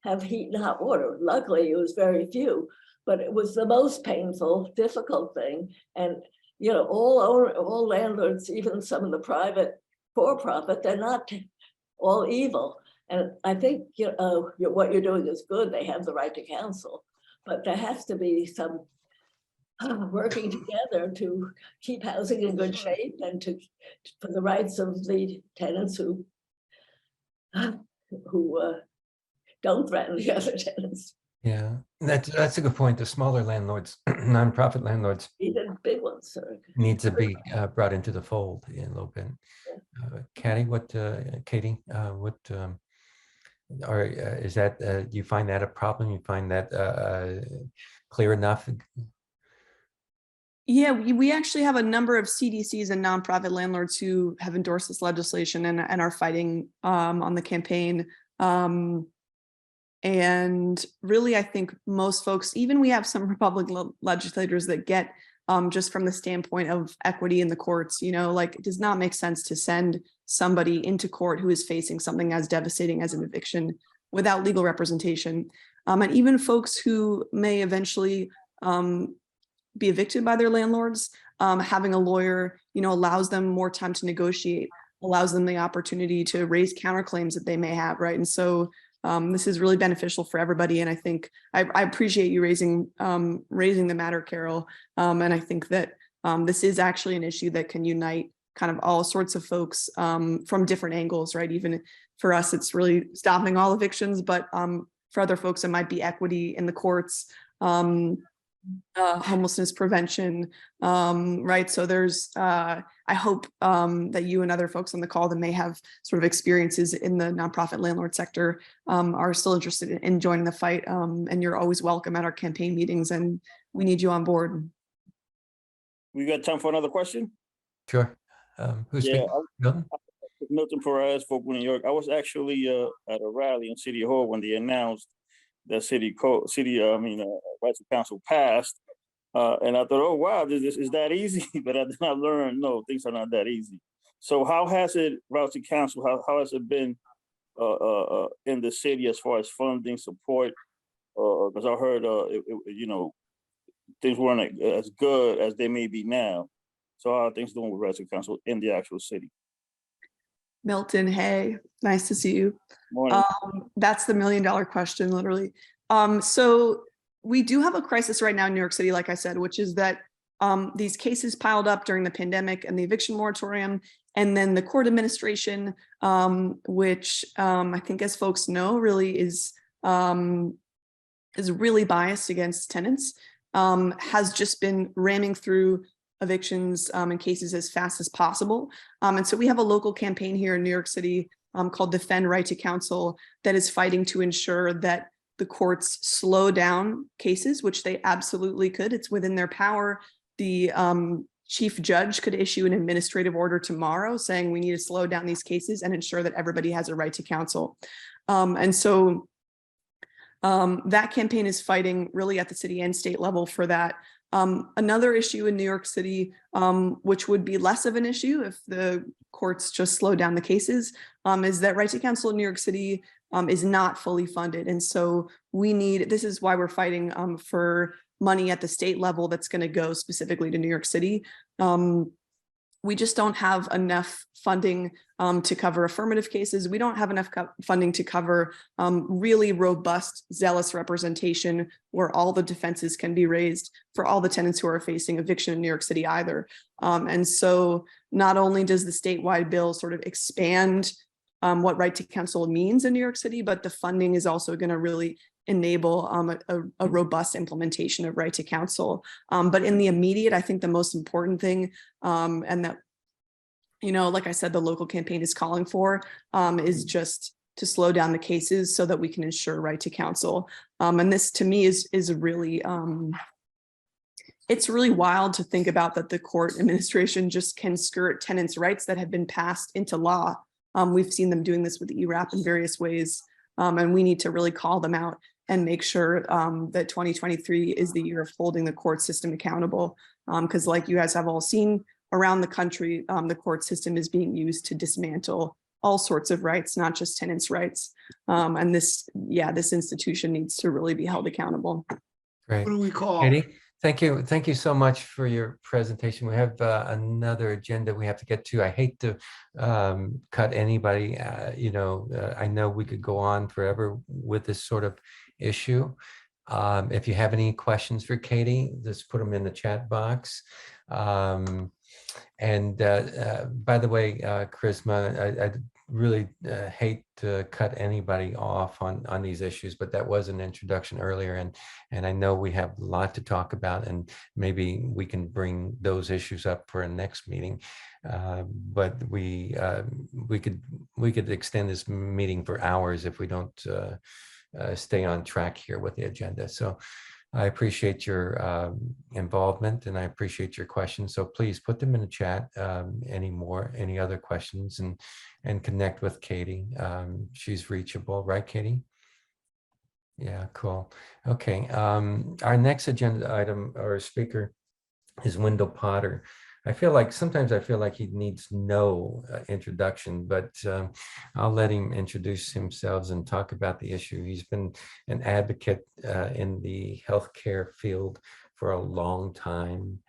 have heat and hot water. Luckily, it was very few, but it was the most painful, difficult thing. And you know, all landlords, even some of the private for-profit, they're not all evil. And I think what you're doing is good. They have the right to counsel, but there has to be some working together to keep housing in good shape and for the rights of the tenants who don't threaten the other tenants. Yeah, that's a good point. The smaller landlords, nonprofit landlords, Even big ones, sorry. need to be brought into the fold a little bit. Katy, Katy, is that, do you find that a problem? You find that clear enough? Yeah, we actually have a number of CDCs and nonprofit landlords who have endorsed this legislation and are fighting on the campaign. And really, I think most folks, even we have some Republican legislators that get just from the standpoint of equity in the courts, you know, like it does not make sense to send somebody into court who is facing something as devastating as an eviction without legal representation. And even folks who may eventually be evicted by their landlords, having a lawyer, you know, allows them more time to negotiate, allows them the opportunity to raise counterclaims that they may have, right? And so this is really beneficial for everybody. And I think I appreciate you raising the matter, Carol. And I think that this is actually an issue that can unite kind of all sorts of folks from different angles, right? Even for us, it's really stopping all evictions, but for other folks, it might be equity in the courts, homelessness prevention, right? So there's, I hope that you and other folks on the call that may have sort of experiences in the nonprofit landlord sector are still interested in joining the fight. And you're always welcome at our campaign meetings, and we need you on board. We got time for another question? Sure. Who's speaking? Milton? Milton Perez, Folkville, New York. I was actually at a rally in City Hall when they announced that Right to Counsel passed, and I thought, oh wow, this is that easy? But I did not learn. No, things are not that easy. So how has it, Right to Counsel? How has it been in the city as far as funding support? Because I heard, you know, things weren't as good as they may be now. So how are things doing with Right to Counsel in the actual city? Milton, hey, nice to see you. Morning. That's the $1 million question, literally. So we do have a crisis right now in New York City, like I said, which is that these cases piled up during the pandemic and the eviction moratorium, and then the court administration, which I think, as folks know, really is really biased against tenants, has just been ramming through evictions and cases as fast as possible. And so we have a local campaign here in New York City called Defend Right to Counsel that is fighting to ensure that the courts slow down cases, which they absolutely could. It's within their power. The chief judge could issue an administrative order tomorrow saying we need to slow down these cases and ensure that everybody has a right to counsel. And so that campaign is fighting really at the city and state level for that. Another issue in New York City, which would be less of an issue if the courts just slow down the cases, is that Right to Counsel in New York City is not fully funded. And so this is why we're fighting for money at the state level that's going to go specifically to New York City. We just don't have enough funding to cover affirmative cases. We don't have enough funding to cover really robust, zealous representation where all the defenses can be raised for all the tenants who are facing eviction in New York City either. And so not only does the statewide bill sort of expand what Right to Counsel means in New York City, but the funding is also going to really enable a robust implementation of Right to Counsel. But in the immediate, I think the most important thing, and that, you know, like I said, the local campaign is calling for, is just to slow down the cases so that we can ensure Right to Counsel. And this, to me, is really, it's really wild to think about that the court administration just can skirt tenants' rights that have been passed into law. We've seen them doing this with ERAP in various ways, and we need to really call them out and make sure that 2023 is the year of holding the court system accountable. Because like you guys have all seen around the country, the court system is being used to dismantle all sorts of rights, not just tenants' rights. And this institution needs to really be held accountable. Great. What do we call? Katy? Thank you. Thank you so much for your presentation. We have another agenda we have to get to. I hate to cut anybody. I know we could go on forever with this sort of issue. If you have any questions for Katy, just put them in the chat box. By the way, Charisma, I really hate to cut anybody off on these issues, but that was an introduction earlier, and I know we have a lot to talk about, and maybe we can bring those issues up for a next meeting. But we could extend this meeting for hours if we don't stay on track here with the agenda. So I appreciate your involvement, and I appreciate your questions. So please put them in the chat. Any other questions, and connect with Katy. She's reachable, right, Katy? Yeah, cool. Okay. Our next agenda item or speaker is Wendell Potter. Sometimes I feel like he needs no introduction, but I'll let him introduce himself and talk about the issue. He's been an advocate in the healthcare field for a long time,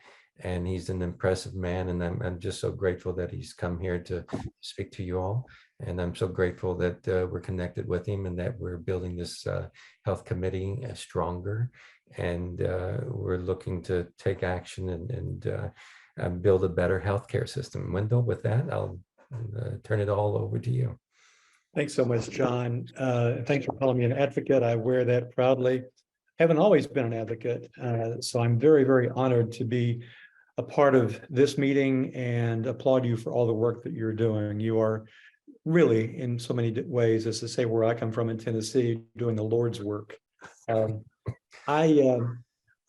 and he's an impressive man, and I'm just so grateful that he's come here to speak to you all. And I'm so grateful that we're connected with him, and that we're building this health committee stronger, and we're looking to take action and build a better healthcare system. Wendell, with that, I'll turn it all over to you. Thanks so much, John. Thanks for calling me an advocate. I wear that proudly. Haven't always been an advocate, so I'm very, very honored to be a part of this meeting and applaud you for all the work that you're doing. You are really, in so many ways, as to say where I come from in Tennessee, doing the Lord's work.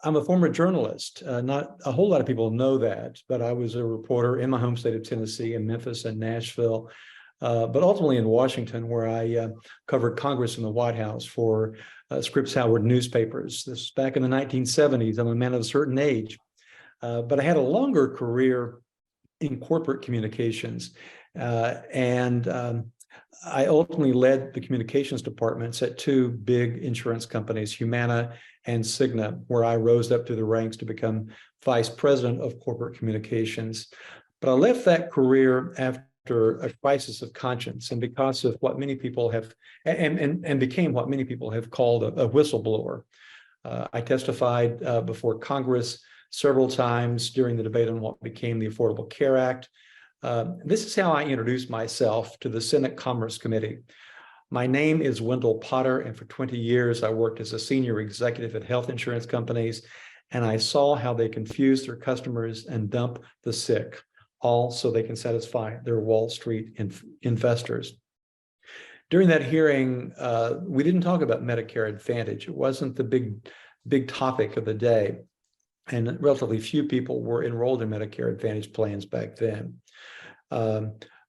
I'm a former journalist. Not a whole lot of people know that, but I was a reporter in my home state of Tennessee, in Memphis and Nashville, but ultimately in Washington, where I covered Congress and the White House for Scripps Howard newspapers. This was back in the 1970s. I'm a man of a certain age, but I had a longer career in corporate communications. I ultimately led the communications departments at two big insurance companies, Humana and Cigna, where I rose up through the ranks to become vice president of corporate communications. But I left that career after a crisis of conscience, and because of what many people have, and became what many people have called a whistleblower. I testified before Congress several times during the debate on what became the Affordable Care Act. This is how I introduced myself to the Senate Commerce Committee. My name is Wendell Potter, and for 20 years, I worked as a senior executive at health insurance companies, and I saw how they confuse their customers and dump the sick, all so they can satisfy their Wall Street investors. During that hearing, we didn't talk about Medicare Advantage. It wasn't the big topic of the day, and relatively few people were enrolled in Medicare Advantage plans back then.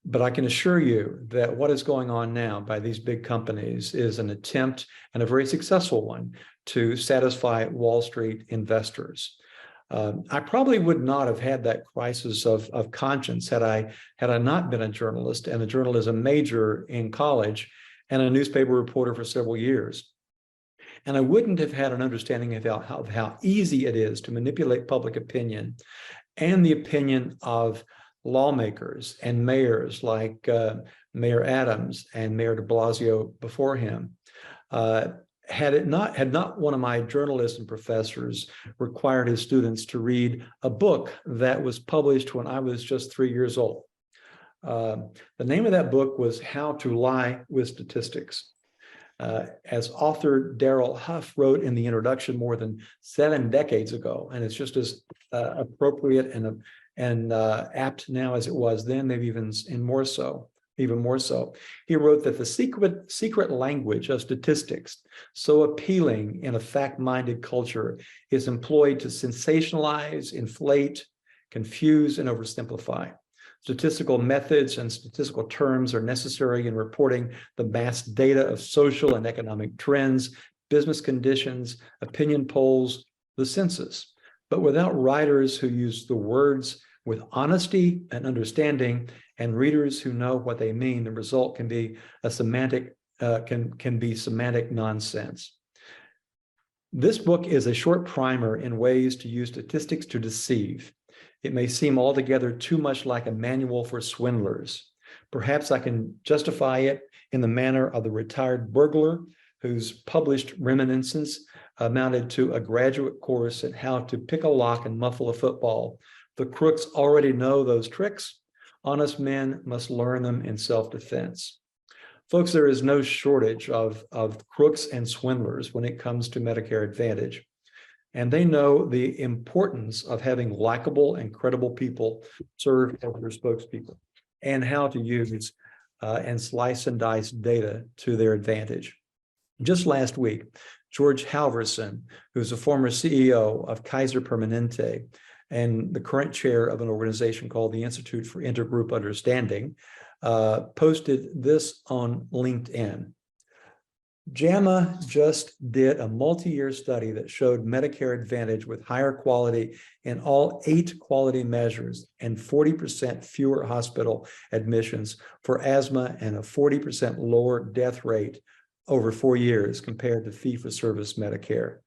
But I can assure you that what is going on now by these big companies is an attempt, and a very successful one, to satisfy Wall Street investors. I probably would not have had that crisis of conscience had I not been a journalist and a journalism major in college and a newspaper reporter for several years. And I wouldn't have had an understanding of how easy it is to manipulate public opinion and the opinion of lawmakers and mayors like Mayor Adams and Mayor de Blasio before him. Had not one of my journalism professors required his students to read a book that was published when I was just 3 years old. The name of that book was How to Lie with Statistics. As author Darrell Huff wrote in the introduction more than 7 decades ago, and it's just as appropriate and apt now as it was then, maybe even more so. He wrote that the secret language of statistics, so appealing in a fact-minded culture, is employed to sensationalize, inflate, confuse, and oversimplify. Statistical methods and statistical terms are necessary in reporting the mass data of social and economic trends, business conditions, opinion polls, the census. But without writers who use the words with honesty and understanding, and readers who know what they mean, the result can be a semantic semantic nonsense. This book is a short primer in ways to use statistics to deceive. It may seem altogether too much like a manual for swindlers. Perhaps I can justify it in the manner of the retired burglar whose published reminiscences amounted to a graduate course in how to pick a lock and muffle a football. The crooks already know those tricks. Honest men must learn them in self-defense. Folks, there is no shortage of crooks and swindlers when it comes to Medicare Advantage. And they know the importance of having likable and credible people serve as their spokespeople and how to use and slice and dice data to their advantage. Just last week, George Halverson, who's a former CEO of Kaiser Permanente and the current chair of an organization called the Institute for Intergroup Understanding, posted this on LinkedIn. JAMA just did a multi-year study that showed Medicare Advantage with higher quality in all 8 quality measures and 40% fewer hospital admissions for asthma and a 40% lower death rate over 4 years compared to fee-for-service Medicare.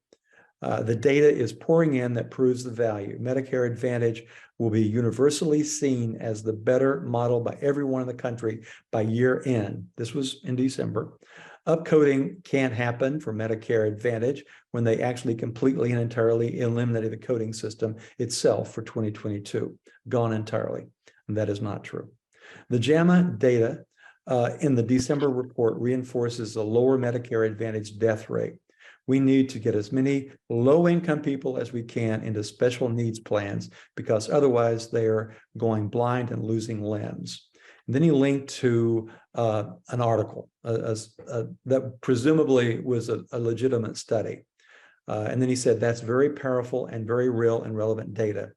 The data is pouring in that proves the value. Medicare Advantage will be universally seen as the better model by everyone in the country by year end. This was in December. Upcoding can't happen for Medicare Advantage when they actually completely and entirely eliminated the coding system itself for 2022, gone entirely. And that is not true. The JAMA data in the December report reinforces the lower Medicare Advantage death rate. We need to get as many low-income people as we can into special needs plans because otherwise they are going blind and losing limbs. And then he linked to an article that presumably was a legitimate study. And then he said, that's very powerful and very real and relevant data.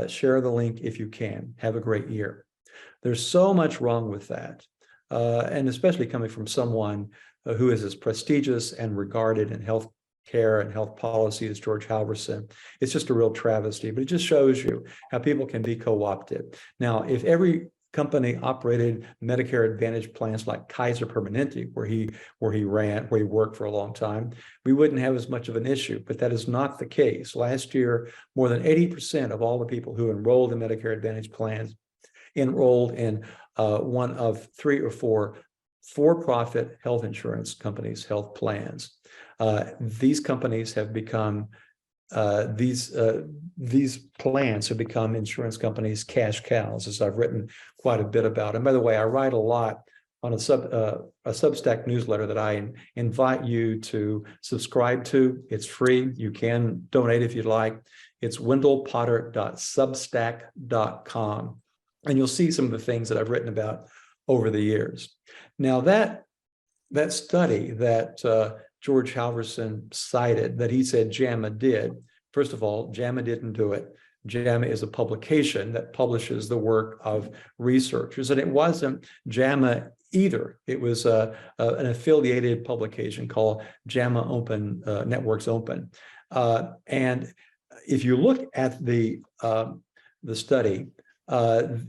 Share the link if you can. Have a great year. There's so much wrong with that. And especially coming from someone who is as prestigious and regarded in health care and health policy as George Halverson. It's just a real travesty, but it just shows you how people can be co-opted. Now, if every company operated Medicare Advantage plans like Kaiser Permanente, where he worked for a long time, we wouldn't have as much of an issue, but that is not the case. Last year, more than 80% of all the people who enrolled in Medicare Advantage plans enrolled in one of 3 or 4 for-profit health insurance companies' health plans. These companies have become these plans have become insurance companies' cash cows, as I've written quite a bit about. And by the way, I write a lot on a Substack newsletter that I invite you to subscribe to. It's free. You can donate if you'd like. It's wendelpotter.substack.com. And you'll see some of the things that I've written about over the years. Now that study that George Halverson cited, that he said JAMA did, first of all, JAMA didn't do it. JAMA is a publication that publishes the work of researchers, and it wasn't JAMA either. It was an affiliated publication called JAMA Open, Networks Open. And if you look at the study,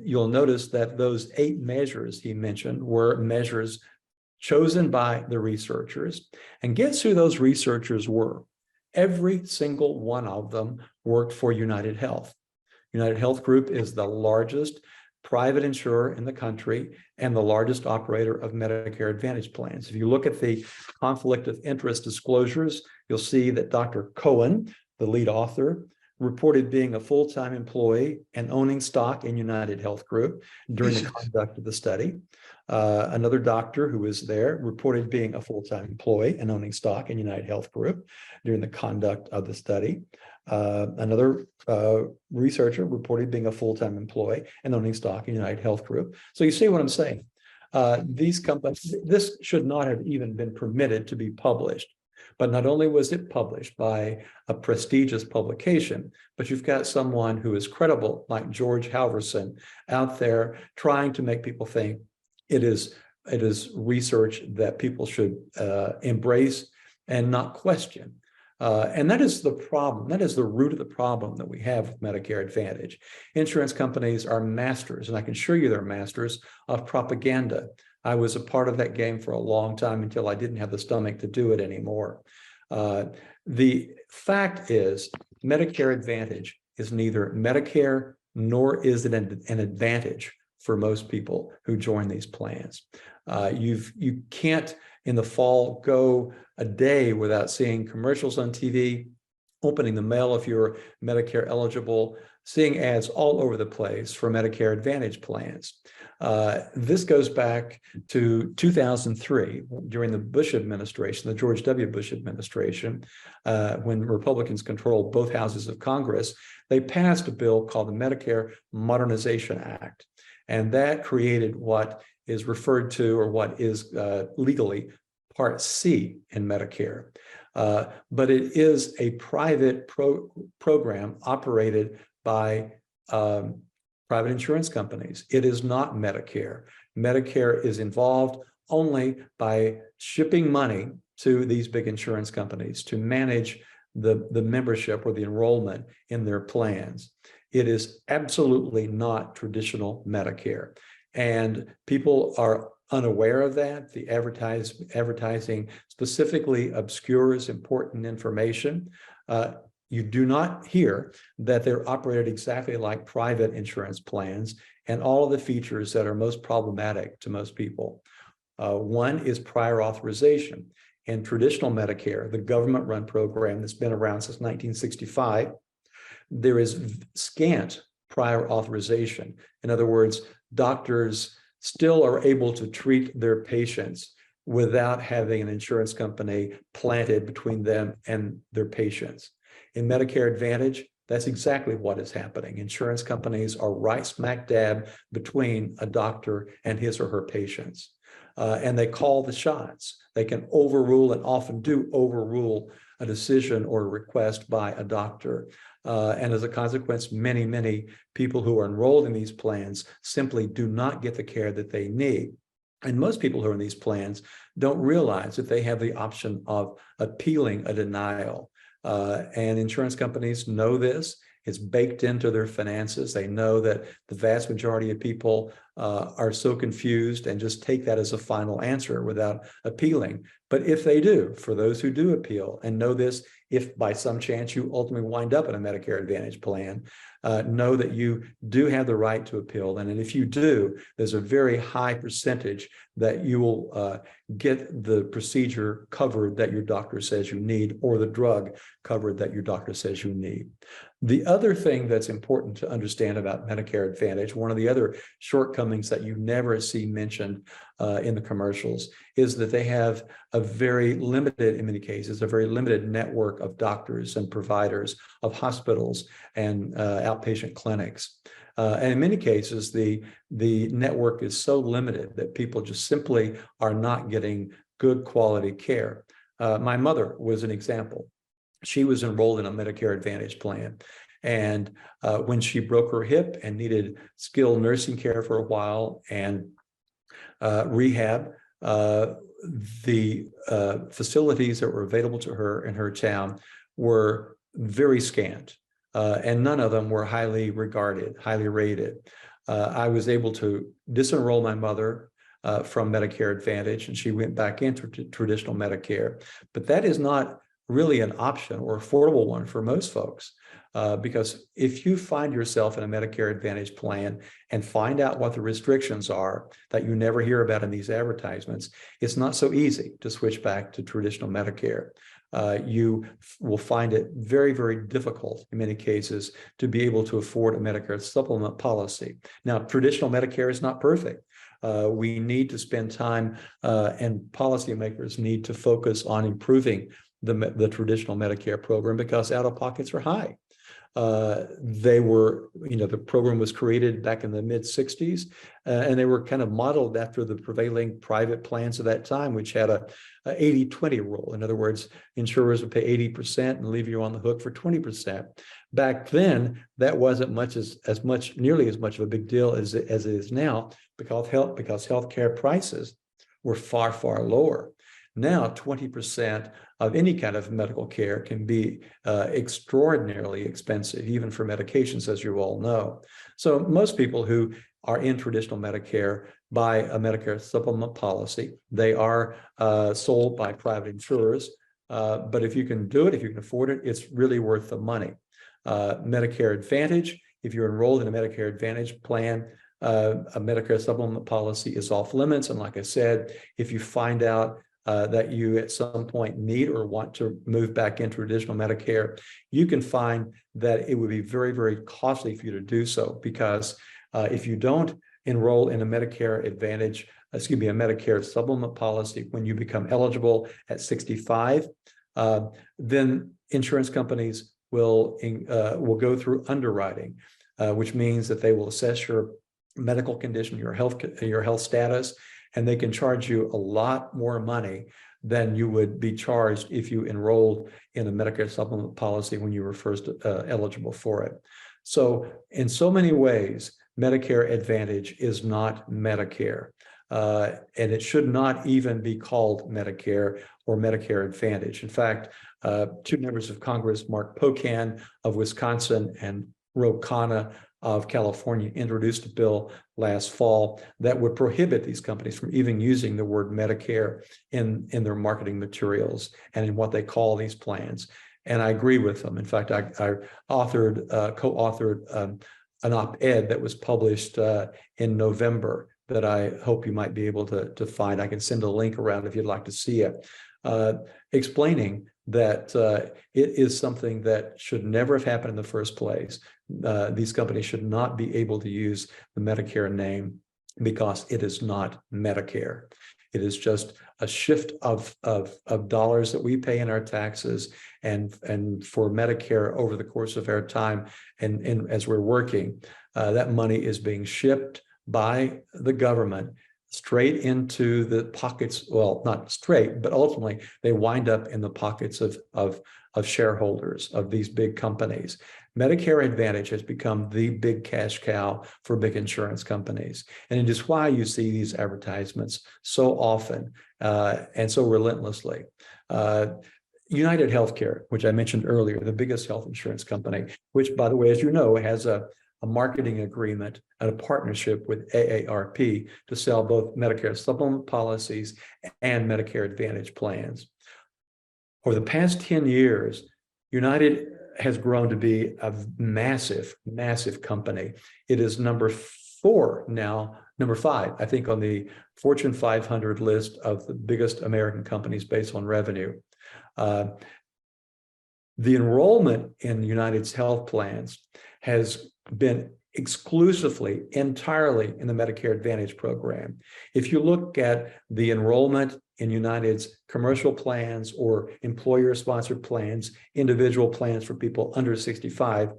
you'll notice that those 8 measures he mentioned were measures chosen by the researchers. And guess who those researchers were? Every single one of them worked for United Health. United Health Group is the largest private insurer in the country and the largest operator of Medicare Advantage plans. If you look at the conflict of interest disclosures, you'll see that Dr. Cohen, the lead author, reported being a full-time employee and owning stock in United Health Group during the conduct of the study. Another doctor who was there reported being a full-time employee and owning stock in United Health Group during the conduct of the study. Another researcher reported being a full-time employee and owning stock in United Health Group. So you see what I'm saying? These companies, this should not have even been permitted to be published. But not only was it published by a prestigious publication, but you've got someone who is credible, like George Halverson, out there trying to make people think it is research that people should embrace and not question. And that is the problem. That is the root of the problem that we have with Medicare Advantage. Insurance companies are masters, and I can assure you they're masters of propaganda. I was a part of that game for a long time until I didn't have the stomach to do it anymore. The fact is Medicare Advantage is neither Medicare nor is it an advantage for most people who join these plans. You can't in the fall go a day without seeing commercials on TV, opening the mail if you're Medicare eligible, seeing ads all over the place for Medicare Advantage plans. This goes back to 2003 during the Bush administration, the George W. Bush administration, when Republicans controlled both houses of Congress. They passed a bill called the Medicare Modernization Act. And that created what is referred to, or what is legally Part C in Medicare. But it is a private program operated by private insurance companies. It is not Medicare. Medicare is involved only by shipping money to these big insurance companies to manage the membership or the enrollment in their plans. It is absolutely not traditional Medicare. And people are unaware of that. The advertising specifically obscures important information. You do not hear that they're operated exactly like private insurance plans and all of the features that are most problematic to most people. One is prior authorization. In traditional Medicare, the government-run program that's been around since 1965, there is scant prior authorization. In other words, doctors still are able to treat their patients without having an insurance company planted between them and their patients. In Medicare Advantage, that's exactly what is happening. Insurance companies are right smack dab between a doctor and his or her patients. And they call the shots. They can overrule, and often do overrule, a decision or a request by a doctor. And as a consequence, many people who are enrolled in these plans simply do not get the care that they need. And most people who are in these plans don't realize that they have the option of appealing a denial. And insurance companies know this. It's baked into their finances. They know that the vast majority of people are so confused and just take that as a final answer without appealing. But if they do, for those who do appeal and know this, if by some chance you ultimately wind up in a Medicare Advantage plan, know that you do have the right to appeal. And if you do, there's a very high percentage that you will get the procedure covered that your doctor says you need, or the drug covered that your doctor says you need. The other thing that's important to understand about Medicare Advantage, one of the other shortcomings that you never see mentioned in the commercials, is that they have a very limited, in many cases, a very limited network of doctors and providers, of hospitals and outpatient clinics. And in many cases, the network is so limited that people just simply are not getting good quality care. My mother was an example. She was enrolled in a Medicare Advantage plan. And when she broke her hip and needed skilled nursing care for a while and rehab, the facilities that were available to her in her town were very scant. And none of them were highly regarded, highly rated. I was able to disenroll my mother from Medicare Advantage, and she went back into traditional Medicare. But that is not really an option or affordable one for most folks. Because if you find yourself in a Medicare Advantage plan and find out what the restrictions are that you never hear about in these advertisements, it's not so easy to switch back to traditional Medicare. You will find it very difficult in many cases to be able to afford a Medicare supplement policy. Now, traditional Medicare is not perfect. We need to spend time and policymakers need to focus on improving the traditional Medicare program because out-of-pockets are high. The program was created back in the mid-60s, and they were kind of modeled after the prevailing private plans of that time, which had a 80-20 rule. In other words, insurers would pay 80% and leave you on the hook for 20%. Back then, that wasn't nearly as much of a big deal as it is now, because healthcare prices were far lower. Now, 20% of any kind of medical care can be extraordinarily expensive, even for medications, as you all know. So most people who are in traditional Medicare buy a Medicare supplement policy. They are sold by private insurers. But if you can do it, if you can afford it, it's really worth the money. Medicare Advantage, if you're enrolled in a Medicare Advantage plan, a Medicare supplement policy is off limits. And like I said, if you find out that you at some point need or want to move back into traditional Medicare, you can find that it would be very, very costly for you to do so, because if you don't enroll in a Medicare Advantage, a Medicare supplement policy when you become eligible at 65, then insurance companies will go through underwriting, which means that they will assess your medical condition, your health status, and they can charge you a lot more money than you would be charged if you enrolled in a Medicare supplement policy when you were first eligible for it. So in so many ways, Medicare Advantage is not Medicare, and it should not even be called Medicare or Medicare Advantage. In fact, two members of Congress, Mark Pocan of Wisconsin and Ro Khanna of California, introduced a bill last fall that would prohibit these companies from even using the word Medicare in their marketing materials and in what they call these plans. And I agree with them. In fact, I co-authored an op-ed that was published in November that I hope you might be able to find. I can send a link around if you'd like to see it, explaining that it is something that should never have happened in the first place. These companies should not be able to use the Medicare name because it is not Medicare. It is just a shift of dollars that we pay in our taxes, and for Medicare over the course of our time and as we're working, that money is being shipped by the government straight into the pockets, well, not straight, but ultimately they wind up in the pockets of shareholders of these big companies. Medicare Advantage has become the big cash cow for big insurance companies. And it is why you see these advertisements so often and so relentlessly. United Healthcare, which I mentioned earlier, the biggest health insurance company, which, by the way, as you know, has a marketing agreement and a partnership with AARP to sell both Medicare supplement policies and Medicare Advantage plans. Over the past 10 years, United has grown to be a massive, massive company. It is number 5, I think, on the Fortune 500 list of the biggest American companies based on revenue. The enrollment in United's health plans has been exclusively, entirely in the Medicare Advantage program. If you look at the enrollment in United's commercial plans or employer-sponsored plans, individual plans for people under 65,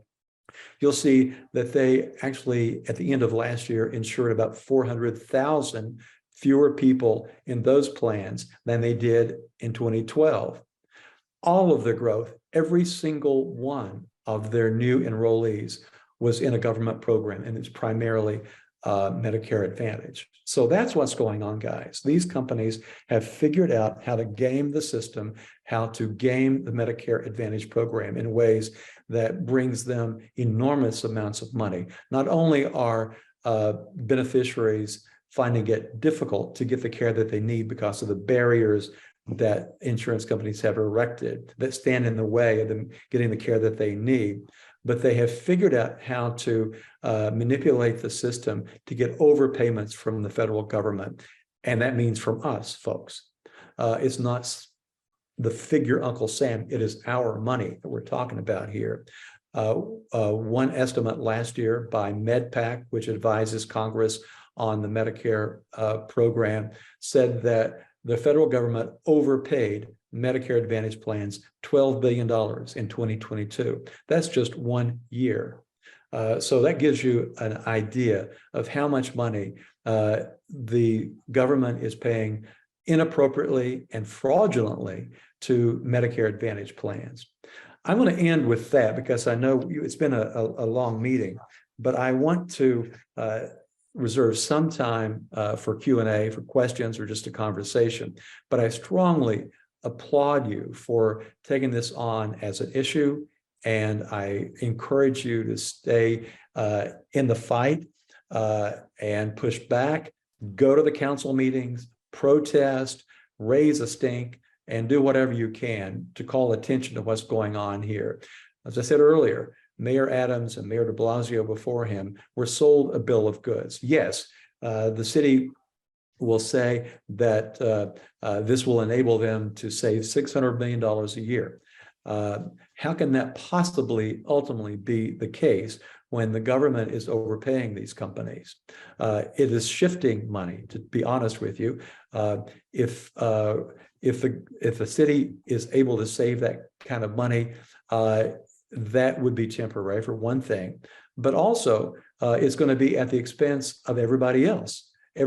you'll see that they actually, at the end of last year, insured about 400,000 fewer people in those plans than they did in 2012. All of the growth, every single one of their new enrollees was in a government program, and it's primarily Medicare Advantage. So that's what's going on, guys. These companies have figured out how to game the system, how to game the Medicare Advantage program in ways that brings them enormous amounts of money. Not only are beneficiaries finding it difficult to get the care that they need because of the barriers that insurance companies have erected that stand in the way of them getting the care that they need, but they have figured out how to manipulate the system to get overpayments from the federal government. And that means from us, folks. It's not the figure Uncle Sam, it is our money that we're talking about here. One estimate last year by MedPAC, which advises Congress on the Medicare program, said that the federal government overpaid Medicare Advantage plans $12 billion in 2022. That's just 1 year. So that gives you an idea of how much money the government is paying inappropriately and fraudulently to Medicare Advantage plans. I'm going to end with that because I know it's been a long meeting, but I want to reserve some time for Q&A, for questions, or just a conversation. But I strongly applaud you for taking this on as an issue, and I encourage you to stay in the fight and push back, go to the council meetings, protest, raise a stink, and do whatever you can to call attention to what's going on here. As I said earlier, Mayor Adams and Mayor de Blasio before him were sold a bill of goods. Yes, the city will say that this will enable them to save $600 million a year. How can that possibly ultimately be the case when the government is overpaying these companies? It is shifting money, to be honest with you. If the city is able to save that kind of money, that would be temporary for one thing, but also it's going to be at the expense of everybody else in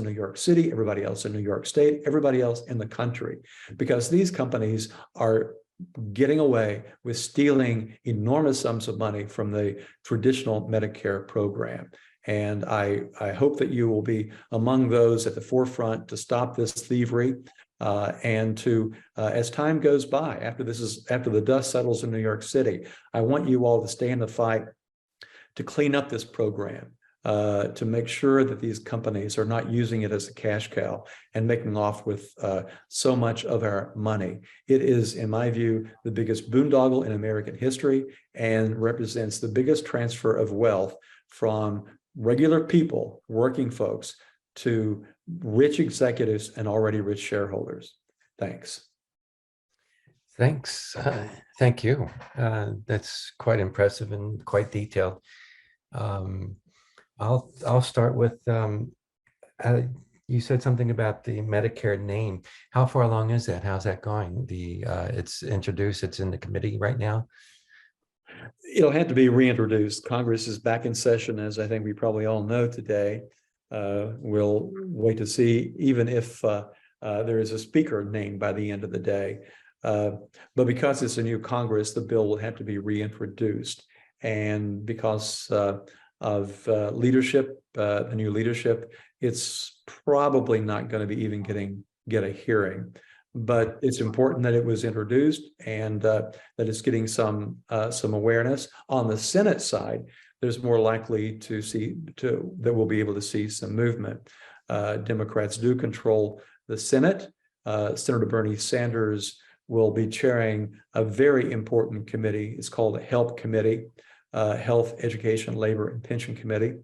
New York City, everybody else in New York State, everybody else in the country, because these companies are getting away with stealing enormous sums of money from the traditional Medicare program. And I hope that you will be among those at the forefront to stop this thievery and to, as time goes by, after the dust settles in New York City, I want you all to stay in the fight to clean up this program, to make sure that these companies are not using it as a cash cow and making off with so much of our money. It is, in my view, the biggest boondoggle in American history and represents the biggest transfer of wealth from regular people, working folks, to rich executives and already rich shareholders. Thanks. Thanks. Thank you. That's quite impressive and quite detailed. I'll start with, you said something about the Medicare name. How far along is that? How's that going? It's introduced, it's in the committee right now? It'll have to be reintroduced. Congress is back in session, as I think we probably all know today. We'll wait to see, even if there is a speaker named by the end of the day. But because it's a new Congress, the bill will have to be reintroduced. And because of leadership, the new leadership, it's probably not going to be even get a hearing. But it's important that it was introduced and that it's getting some awareness. On the Senate side, there's more likely that we'll be able to see some movement. Democrats do control the Senate. Senator Bernie Sanders will be chairing a very important committee. It's called the HELP Committee, Health, Education, Labor, and Pension Committee.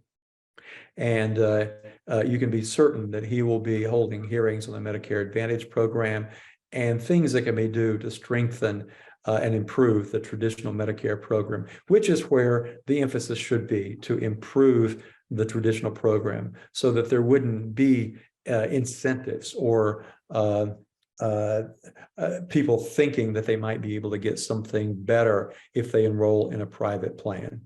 And you can be certain that he will be holding hearings on the Medicare Advantage program and things that can be done to strengthen and improve the traditional Medicare program, which is where the emphasis should be, to improve the traditional program so that there wouldn't be incentives or people thinking that they might be able to get something better if they enroll in a private plan.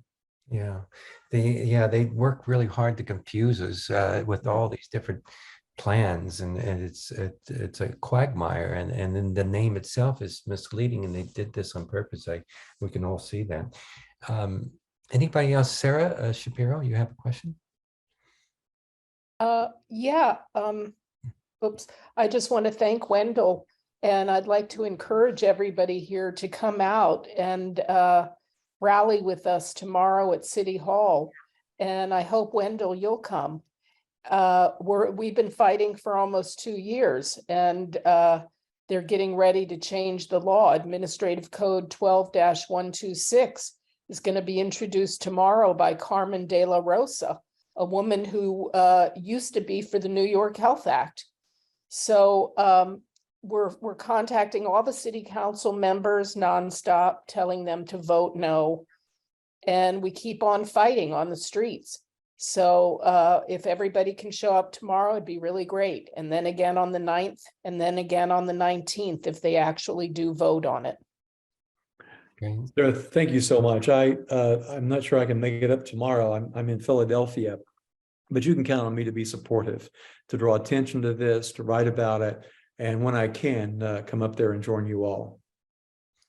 Yeah, they work really hard to confuse us with all these different plans, and it's a quagmire, and then the name itself is misleading, and they did this on purpose. We can all see that. Anybody else? Sarah Shapiro, you have a question? Yeah. Oops. I just want to thank Wendell, and I'd like to encourage everybody here to come out and rally with us tomorrow at City Hall. And I hope, Wendell, you'll come. We've been fighting for almost 2 years, and they're getting ready to change the law. Administrative Code 12-126 is going to be introduced tomorrow by Carmen de la Rosa, a woman who used to be for the New York Health Act. So we're contacting all the city council members nonstop, telling them to vote no. And we keep on fighting on the streets. So if everybody can show up tomorrow, it'd be really great. And then again on the 9th, and then again on the 19th, if they actually do vote on it. Okay. Sarah, thank you so much. I'm not sure I can make it up tomorrow. I'm in Philadelphia, but you can count on me to be supportive, to draw attention to this, to write about it. And when I can, come up there and join you all.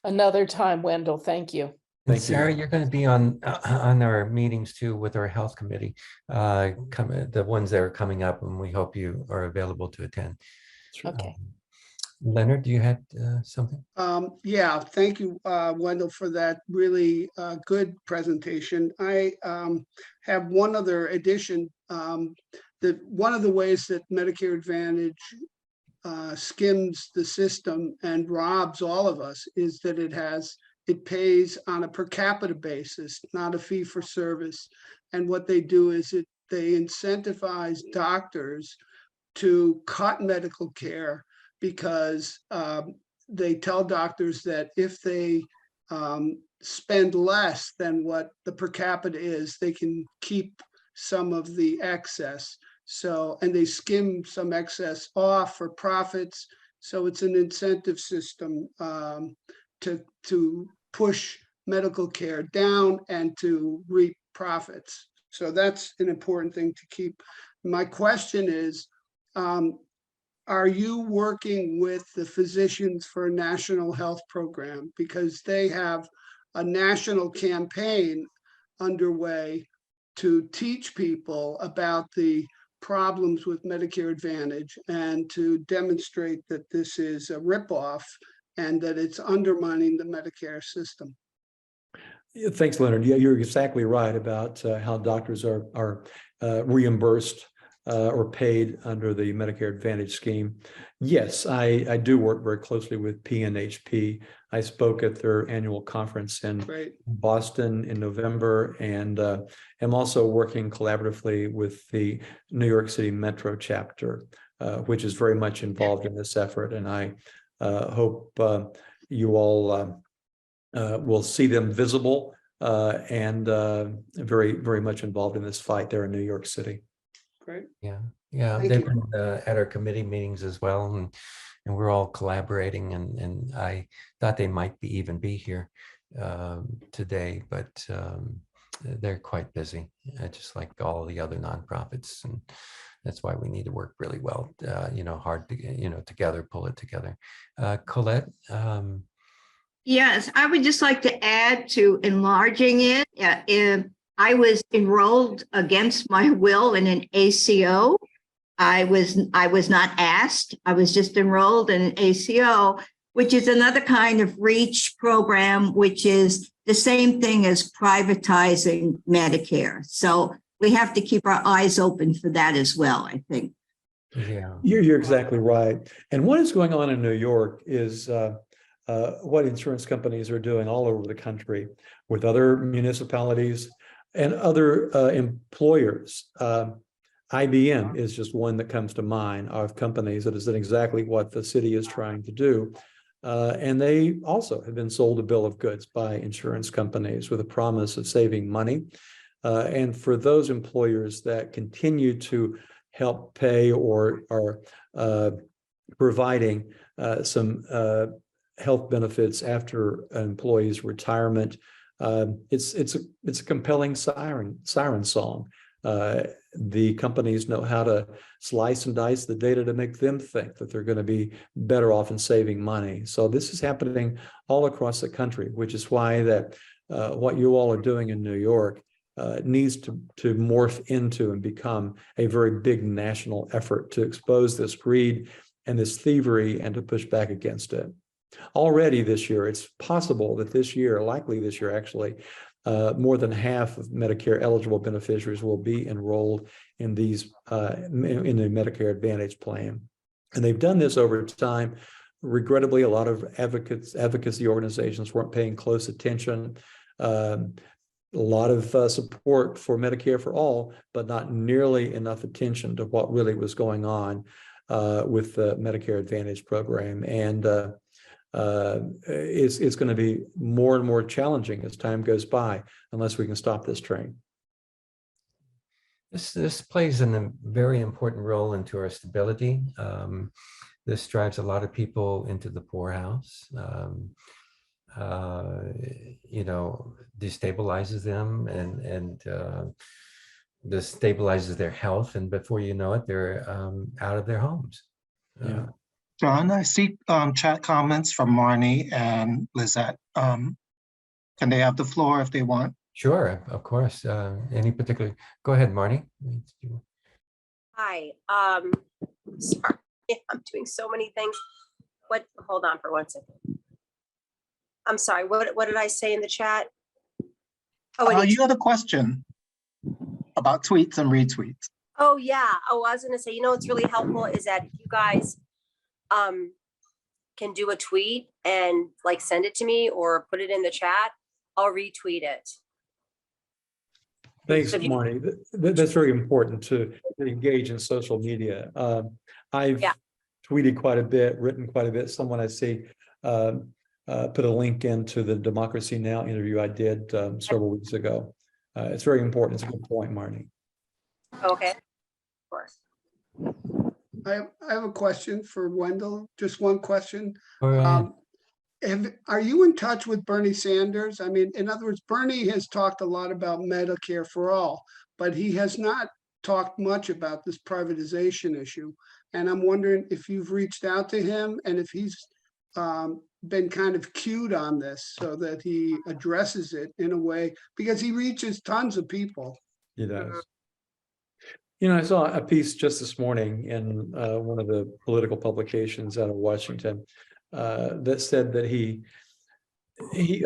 Another time, Wendell. Thank you. And Sarah, you're going to be on our meetings too with our health committee, the ones that are coming up, and we hope you are available to attend. Okay. Leonard, do you have something? Yeah, thank you, Wendell, for that really good presentation. I have one other addition. That one of the ways that Medicare Advantage skims the system and robs all of us is that it pays on a per capita basis, not a fee for service. And what they do is they incentivize doctors to cut medical care because they tell doctors that if they spend less than what the per capita is, they can keep some of the excess. So, and they skim some excess off for profits. So it's an incentive system to push medical care down and to reap profits. So that's an important thing to keep. My question is, are you working with the Physicians for a National Health Program? Because they have a national campaign underway to teach people about the problems with Medicare Advantage and to demonstrate that this is a ripoff and that it's undermining the Medicare system. Yeah, thanks, Leonard. Yeah, you're exactly right about how doctors are reimbursed or paid under the Medicare Advantage scheme. Yes, I do work very closely with PNHP. I spoke at their annual conference in Boston in November, and am also working collaboratively with the New York City Metro chapter, which is very much involved in this effort. And I hope you all will see them visible and very, very much involved in this fight there in New York City. Great. Yeah, Thank they've you. been at our committee meetings as well, and we're all collaborating. And I thought they might even be here today, but they're quite busy, just like all the other nonprofits, and that's why we need to work really well, hard to, together, pull it together. Colette. Yes, I would just like to add to enlarging it. I was enrolled against my will in an ACO. I was not asked. I was just enrolled in an ACO, which is another kind of REACH program, which is the same thing as privatizing Medicare. So we have to keep our eyes open for that as well, I think. Yeah, you're exactly right. And what is going on in New York is what insurance companies are doing all over the country with other municipalities and other employers. IBM is just one that comes to mind of companies that is doing exactly what the city is trying to do. And they also have been sold a bill of goods by insurance companies with a promise of saving money. And for those employers that continue to help pay or are providing some health benefits after an employee's retirement, it's a compelling siren song. The companies know how to slice and dice the data to make them think that they're going to be better off in saving money. So this is happening all across the country, which is why that what you all are doing in New York needs to morph into and become a very big national effort to expose this greed and this thievery and to push back against it. Already this year, it's possible that this year, likely this year actually, more than half of Medicare eligible beneficiaries will be enrolled in these in the Medicare Advantage plan. And they've done this over time. Regrettably, a lot of advocacy organizations weren't paying close attention. A lot of support for Medicare for all, but not nearly enough attention to what really was going on with the Medicare Advantage program. And it's going to be more and more challenging as time goes by, unless we can stop this train. This plays a very important role into our stability. This drives a lot of people into the poorhouse. Destabilizes them and destabilizes their health, and before you know it, they're out of their homes. Yeah. John, I see chat comments from Marnie and Lizette. Can they have the floor if they want? Sure, of course. Any particular? Go ahead, Marnie. Hi. Sorry, I'm doing so many things. Hold on for 1 second. I'm sorry. What did I say in the chat? Oh, you had a question about tweets and retweets. Oh yeah. Oh, I was gonna say, what's really helpful is that you guys can do a tweet and like send it to me or put it in the chat, I'll retweet it. Thanks, Marnie. That's very important to engage in social media. I've tweeted quite a bit, written quite a bit. Someone I see put a link into the Democracy Now! Interview I did several weeks ago. It's very important. It's a good point, Marnie. Okay, of course. I have a question for Wendell, just one question. All right. Are you in touch with Bernie Sanders? I mean, in other words, Bernie has talked a lot about Medicare for all, but he has not talked much about this privatization issue. And I'm wondering if you've reached out to him and if he's been kind of cued on this so that he addresses it in a way, because he reaches tons of people. He does. You know, I saw a piece just this morning in one of the political publications out of Washington that said that he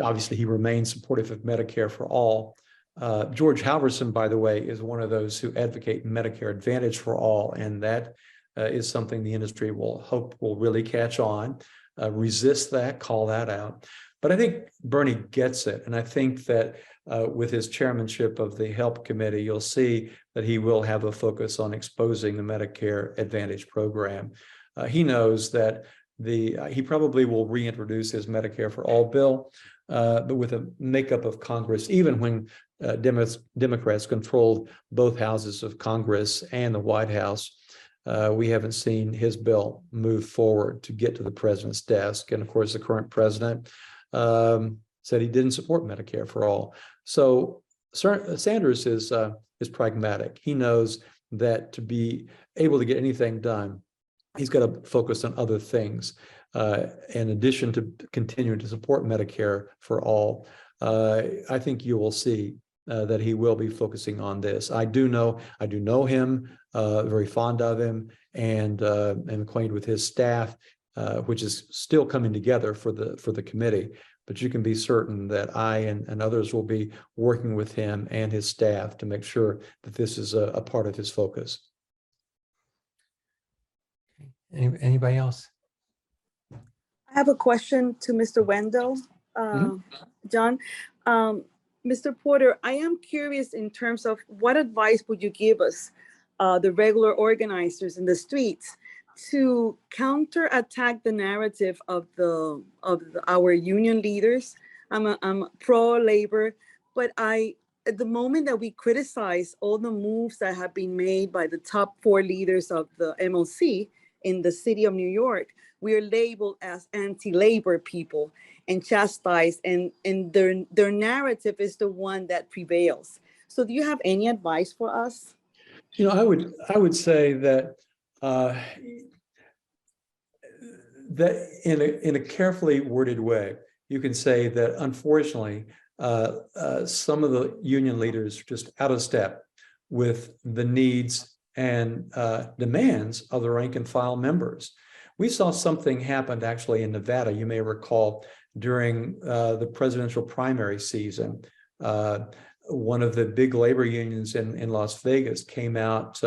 obviously he remains supportive of Medicare for all. George Halverson, by the way, is one of those who advocate Medicare Advantage for all, and that is something the industry will hope will really catch on, resist that, call that out. But I think Bernie gets it, and I think that with his chairmanship of the HELP committee, you'll see that he will have a focus on exposing the Medicare Advantage program. He knows that he probably will reintroduce his Medicare for all bill, but with a makeup of Congress, even when Democrats controlled both houses of Congress and the White House, we haven't seen his bill move forward to get to the president's desk. And of course, the current president said he didn't support Medicare for all. So Sanders is pragmatic. He knows that to be able to get anything done, he's got to focus on other things. In addition to continuing to support Medicare for all, I think you will see that he will be focusing on this. I do know him, very fond of him, and am acquainted with his staff, which is still coming together for the committee. But you can be certain that I and others will be working with him and his staff to make sure that this is a part of his focus. Anybody else? I have a question to Mr. Wendell, John. Mr. Porter, I am curious in terms of what advice would you give us, the regular organizers in the streets, to counterattack the narrative of our union leaders? I'm pro-labor, but at the moment that we criticize all the moves that have been made by the top 4 leaders of the MLC in the city of New York, we are labeled as anti-labor people and chastised, and their narrative is the one that prevails. So do you have any advice for us? You know, I would say that that in a carefully worded way, you can say that unfortunately, some of the union leaders are just out of step with the needs and demands of the rank and file members. We saw something happen actually in Nevada, you may recall, during the presidential primary season. One of the big labor unions in Las Vegas came out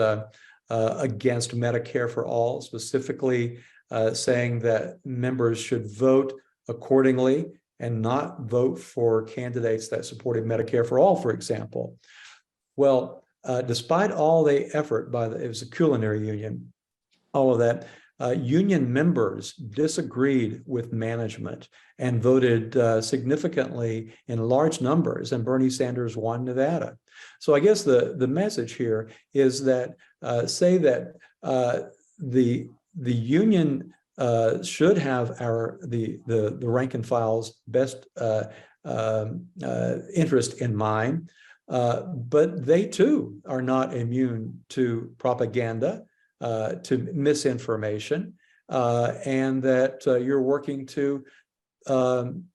against Medicare for all, specifically saying that members should vote accordingly and not vote for candidates that supported Medicare for all, for example. Well, despite all the effort it was a culinary union, all of that, union members disagreed with management and voted significantly in large numbers, and Bernie Sanders won Nevada. So I guess the message here is that say that the union should have the rank and file's best interest in mind, but they too are not immune to propaganda, to misinformation, and that you're working to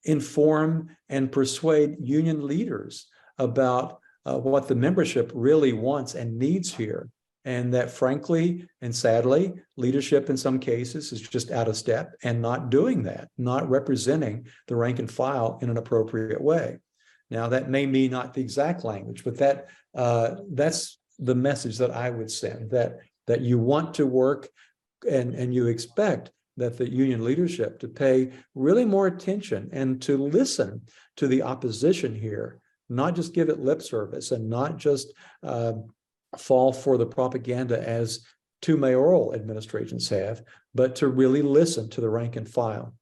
inform and persuade union leaders about what the membership really wants and needs here. And that frankly and sadly, leadership in some cases is just out of step and not doing that, not representing the rank and file in an appropriate way. Now, that may mean not the exact language, but that's the message that I would send, that you want to work and you expect that the union leadership to pay really more attention and to listen to the opposition here, not just give it lip service and not just fall for the propaganda as two mayoral administrations have, but to really listen to the rank and file.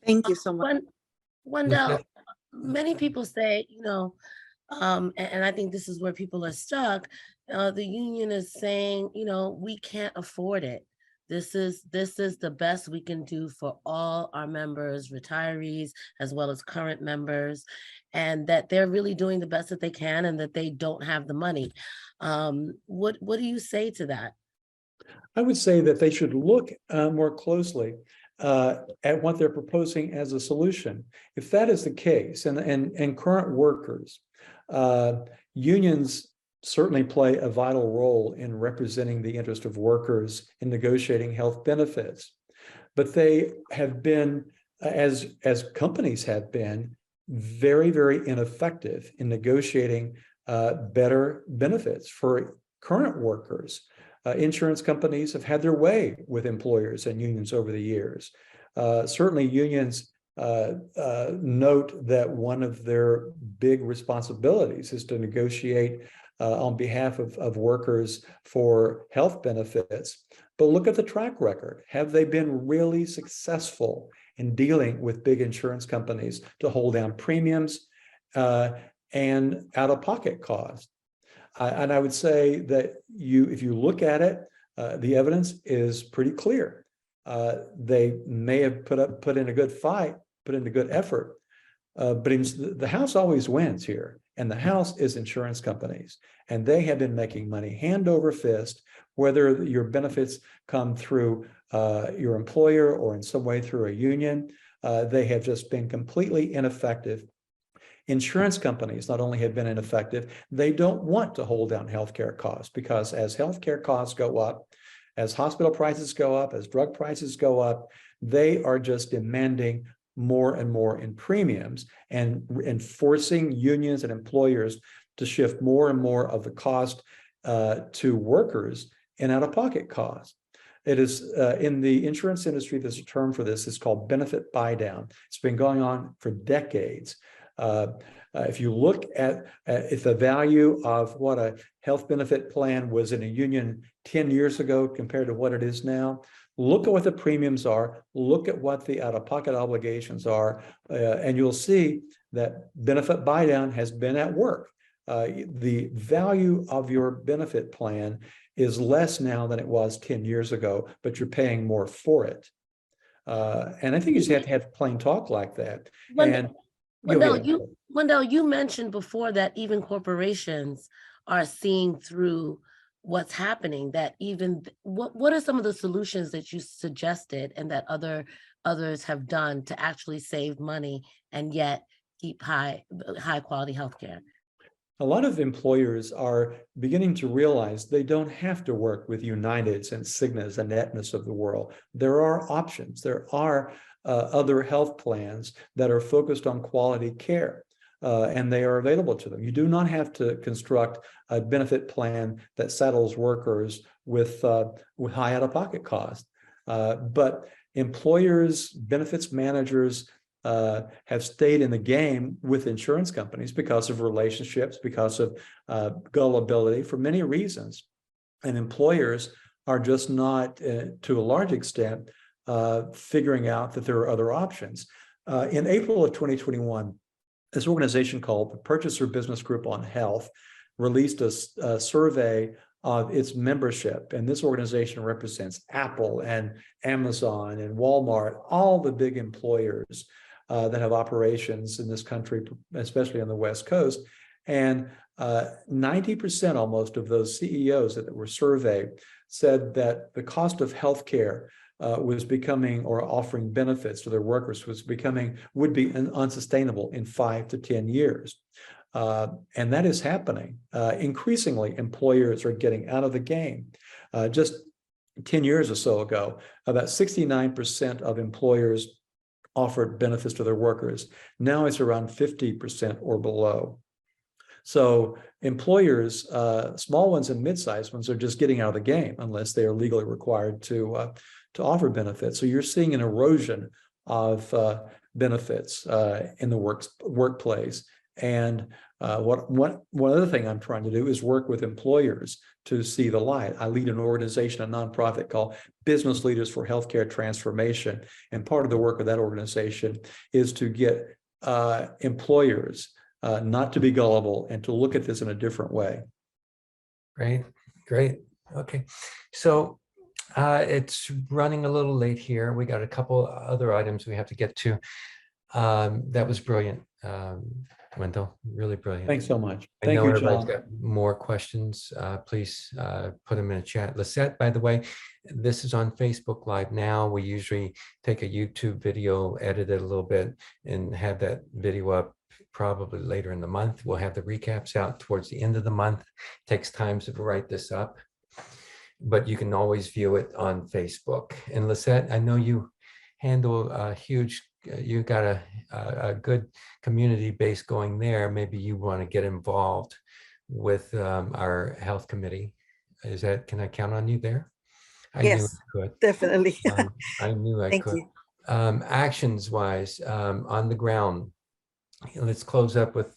Thank you so much. Wendell, many people say, you know, and I think this is where people are stuck. The union is saying, you know, we can't afford it. This is the best we can do for all our members, retirees, as well as current members, and that they're really doing the best that they can and that they don't have the money. What do you say to that? I would say that they should look more closely at what they're proposing as a solution. If that is the case, and current workers, unions certainly play a vital role in representing the interest of workers in negotiating health benefits, but they have been, as companies have been, very, very ineffective in negotiating better benefits for current workers. Insurance companies have had their way with employers and unions over the years. Certainly unions note that one of their big responsibilities is to negotiate on behalf of workers for health benefits. But look at the track record. Have they been really successful in dealing with big insurance companies to hold down premiums and out-of-pocket costs? And I would say that if you look at it, the evidence is pretty clear. They may have put in a good fight, put in a good effort, but the House always wins here. And the House is insurance companies, and they have been making money hand over fist, whether your benefits come through your employer or in some way through a union. They have just been completely ineffective. Insurance companies not only have been ineffective, they don't want to hold down healthcare costs, because as healthcare costs go up, as hospital prices go up, as drug prices go up, they are just demanding more and more in premiums and forcing unions and employers to shift more and more of the cost to workers and out-of-pocket costs. It is in the insurance industry, there's a term for this, it's called benefit buy-down. It's been going on for decades. If you look at if the value of what a health benefit plan was in a union 10 years ago compared to what it is now, look at what the premiums are, look at what the out-of-pocket obligations are, and you'll see that benefit buy-down has been at work. The value of your benefit plan is less now than it was 10 years ago, but you're paying more for it. And I think you just have to have plain talk like that. Wendell, you mentioned before that even corporations are seeing through what's happening, that even what are some of the solutions that you suggested and that others have done to actually save money and yet keep high quality healthcare? A lot of employers are beginning to realize they don't have to work with Uniteds and Cignas and Aetnas of the world. There are options. There are other health plans that are focused on quality care, and they are available to them. You do not have to construct a benefit plan that saddles workers with high out-of-pocket costs. But employers, benefits managers have stayed in the game with insurance companies because of relationships, because of gullibility, for many reasons. And employers are just not, to a large extent, figuring out that there are other options. In April of 2021, this organization called the Purchaser Business Group on Health released a survey of its membership. And this organization represents Apple and Amazon and Walmart, all the big employers that have operations in this country, especially on the West Coast. And 90% almost of those CEOs that were surveyed said that the cost of healthcare was becoming, or offering benefits to their workers would be unsustainable in 5 to 10 years. And that is happening. Increasingly, employers are getting out of the game. Just 10 years or so ago, about 69% of employers offered benefits to their workers. Now it's around 50% or below. So employers, small ones and mid-sized ones, are just getting out of the game unless they are legally required to to offer benefits. So you're seeing an erosion of benefits in the workplace. And one other thing I'm trying to do is work with employers to see the light. I lead an organization, a nonprofit called Business Leaders for Healthcare Transformation. And part of the work of that organization is to get employers not to be gullible and to look at this in a different way. Great, great. Okay, so it's running a little late here. We got a couple other items we have to get to. That was brilliant, Wendell, really brilliant. Thanks so much. I Thank know you, everybody's John. got more questions. Please put them in a chat. Lisette, by the way, this is on Facebook Live now. We usually take a YouTube video, edit it a little bit, and have that video up probably later in the month. We'll have the recaps out towards the end of the month. It takes time to write this up, but you can always view it on Facebook. And Lisette, I know you handle a huge, you got a good community base going there. Maybe you want to get involved with our health committee. Is that, can I count on you there? I knew Yes, I could. definitely. I knew I Thank could. you. Actions wise, on the ground, let's close up with,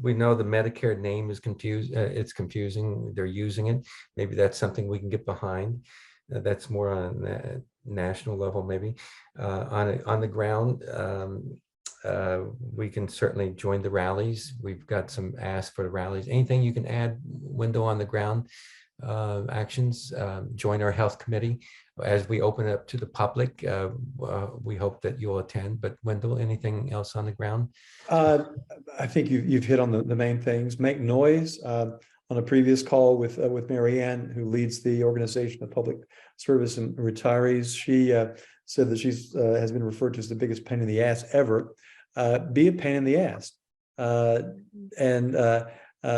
we know the Medicare name is confused. It's confusing. They're using it. Maybe that's something we can get behind. That's more on the national level, maybe. On the ground, we can certainly join the rallies. We've got some asks for the rallies. Anything you can add, Wendell, on the ground actions? Join our health committee. As we open it up to the public, we hope that you'll attend. But Wendell, anything else on the ground? I think you've hit on the main things. Make noise. On a previous call with Mary Ann, who leads the Organization of Public Service and Retirees, she said that she's has been referred to as the biggest pain in the ass ever. Be a pain in the ass, and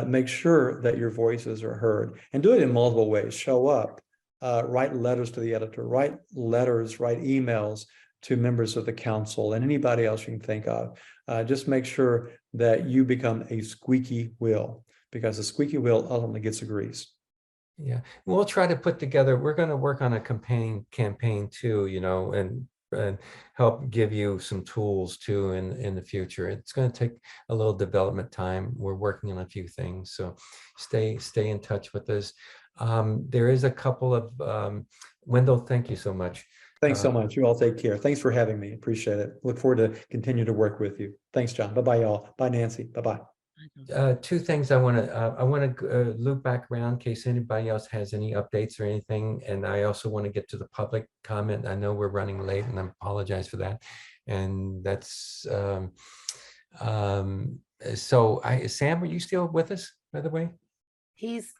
make sure that your voices are heard, and do it in multiple ways. Show up, write letters to the editor, write letters, write emails to members of the council and anybody else you can think of. Just make sure that you become a squeaky wheel, because the squeaky wheel ultimately gets the grease. Yeah, we'll try to put together, we're going to work on a campaign too, you know, and help give you some tools too in the future. It's going to take a little development time. We're working on a few things, so stay in touch with us. There is a couple of Wendell, thank you so much. Thanks so much. You all take care. Thanks for having me. Appreciate it. Look forward to continue to work with you. Thanks, John. Bye-bye, y'all. Bye, Nancy. Bye-bye. Two things I want to loop back around in case anybody else has any updates or anything, and I also want to get to the public comment. I know we're running late, and I apologize for that. And that's so. Sam, are you still with us? By the way, He's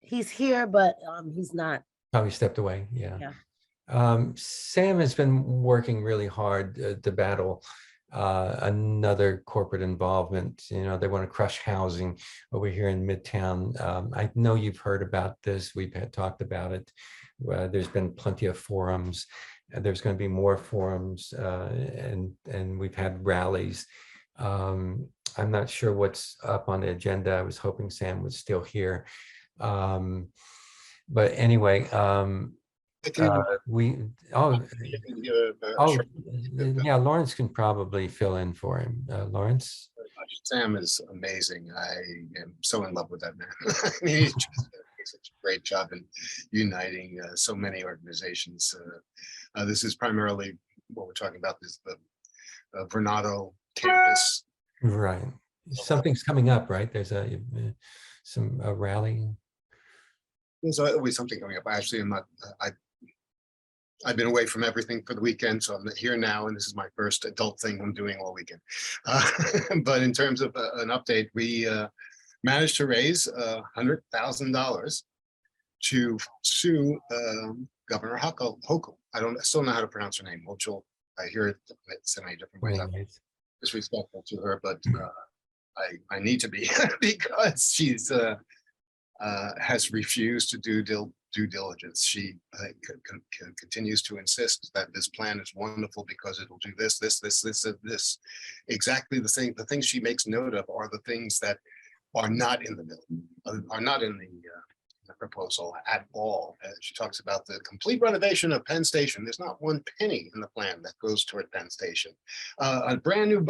here, but he's not. Probably stepped away. Yeah. Sam has been working really hard to battle another corporate involvement. You know, they want to crush housing over here in Midtown. I know you've heard about this. We've talked about it. There's been plenty of forums. There's going to be more forums, and we've had rallies. I'm not sure what's up on the agenda. I was hoping Sam was still here. But anyway, yeah, Lawrence can probably fill in for him. Lawrence? Sam is amazing. I am so in love with that man. I mean, he's just such a great job in uniting so many organizations. This is primarily what we're talking about, is the Vernado campus. Right. Something's coming up, right? There's a rally. There's always something coming up. Actually, I'm not. I've been away from everything for the weekend, so I'm here now, and this is my first adult thing I'm doing all weekend. But in terms of an update, we managed to raise $100,000 to sue Governor Hochul. I still know how to pronounce her name. Hochul. I hear it so many different ways. I'm disrespectful to her, but I need to be because she's has refused to do due diligence. She continues to insist that this plan is wonderful because it'll do this. Exactly the same. The things she makes note of are the things that are not in the bill, are not in the the proposal at all. She talks about the complete renovation of Penn Station. There's not one penny in the plan that goes toward Penn Station. A brand new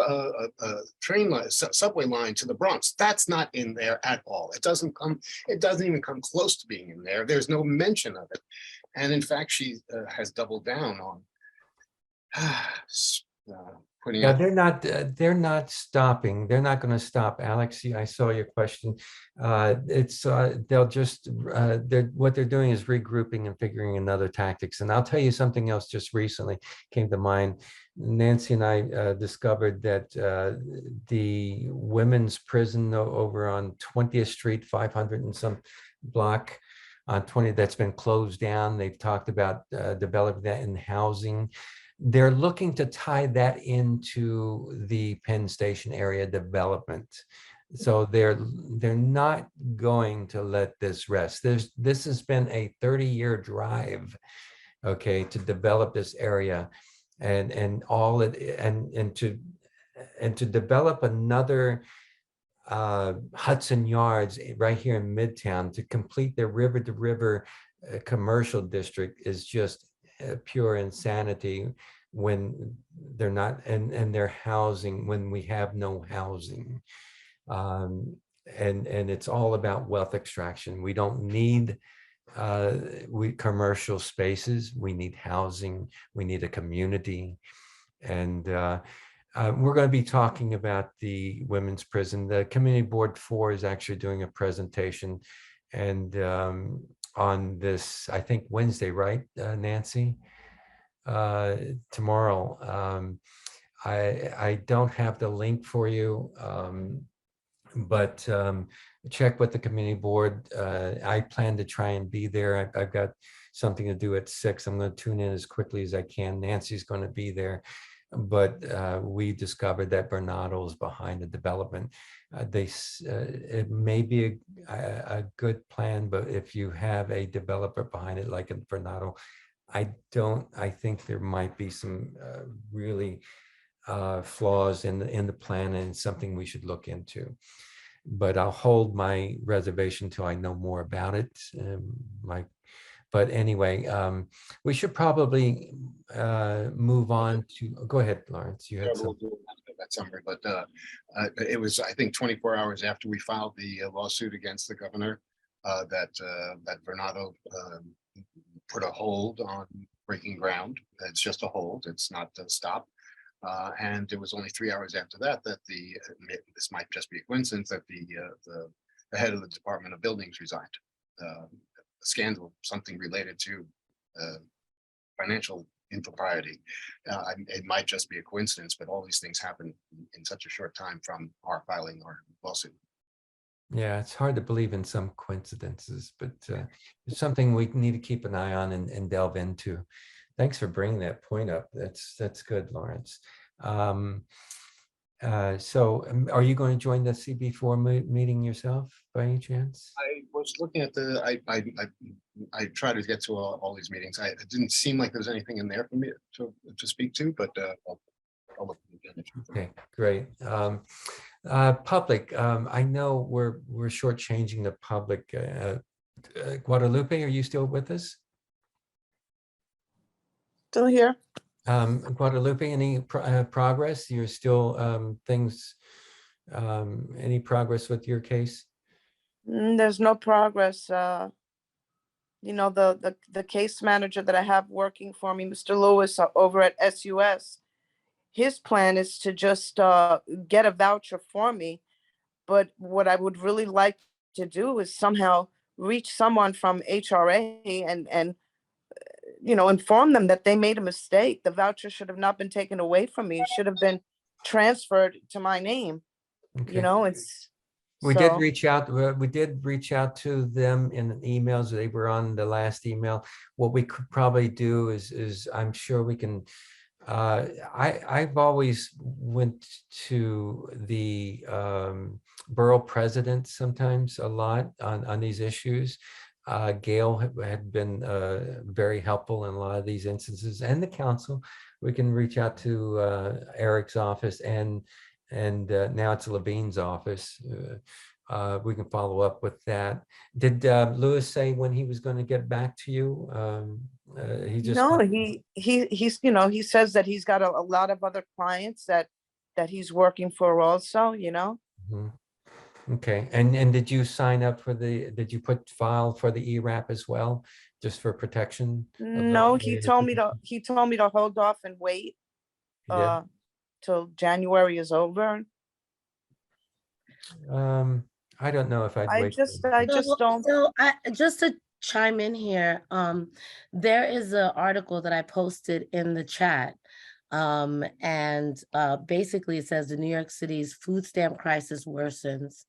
train line, subway line to the Bronx. That's not in there at all. It doesn't even come close to being in there. There's no mention of it. And in fact, she has doubled down on putting Yeah, up. they're not stopping. They're not going to stop. Alex, I saw your question. They'll just, what they're doing is regrouping and figuring another tactics. And I'll tell you something else just recently came to mind. Nancy and I discovered that the women's prison over on 20th Street, 500 and some block on 20, that's been closed down. They've talked about developing that in housing. They're looking to tie that into the Penn Station area development. So they're not going to let this rest. This has been a 30-year drive, okay, to develop this area and all it and to develop another Hudson Yards right here in Midtown to complete their river to river commercial district is just pure insanity when they're not and their housing when we have no housing, and it's all about wealth extraction. We don't need commercial spaces. We need housing. We need a community. And we're going to be talking about the women's prison. The Community Board 4 is actually doing a presentation, and on this, I think Wednesday, right, Nancy? Tomorrow. I don't have the link for you, but check with the community board. I plan to try and be there. I've got something to do at 6. I'm going to tune in as quickly as I can. Nancy's going to be there. But we discovered that Bernardo is behind the development. It may be a good plan, but if you have a developer behind it, like in Bernardo, I think there might be some really flaws in the plan, and something we should look into. But I'll hold my reservation till I know more about it. But anyway, we should probably move on to. Go ahead, Lawrence. You had some. That summary, but it was, I think, 24 hours after we filed the lawsuit against the governor that Bernardo put a hold on breaking ground. It's just a hold. It's not a stop. And it was only 3 hours after that this might just be a coincidence, that the head of the Department of Buildings resigned. A scandal, something related to financial impropriety. It might just be a coincidence, but all these things happen in such a short time from our filing our lawsuit. Yeah, it's hard to believe in some coincidences, but it's something we need to keep an eye on and delve into. Thanks for bringing that point up. That's good, Lawrence. So are you going to join the CB4 meeting yourself by any chance? I was looking at I try to get to all these meetings. It didn't seem like there was anything in there for me to speak to, but I'll look again. Okay, great. Public, I know we're shortchanging the public. Guadalupe, are you still with us? Still here. Guadalupe, any progress? You're still any progress with your case? There's no progress. You know, the case manager that I have working for me, Mr. Lewis, over at SUS, his plan is to just get a voucher for me. But what I would really like to do is somehow reach someone from HRA and you know, inform them that they made a mistake. The voucher should have not been taken away from me. It should have been transferred to my name. Okay. You know, We did reach out. We did reach out to them in emails. They were on the last email. What we could probably do is I'm sure we can. I've always went to the borough president sometimes a lot on these issues. Gail had been very helpful in a lot of these instances, and the council. We can reach out to Eric's office and now it's Levine's office. we can follow up with that. Did Lewis say when he was going to get back to you? He just No, he's, you know, he says that he's got a lot of other clients that he's working for also, you know. Mhm. Okay, and did you sign up for did you file for the ERAP as well, just for protection? No, he told me to hold off and wait Yeah. till January is over. I don't know if I'd I wait. just don't. So just to chime in here, there is an article that I posted in the chat. And basically it says the New York City's food stamp crisis worsens.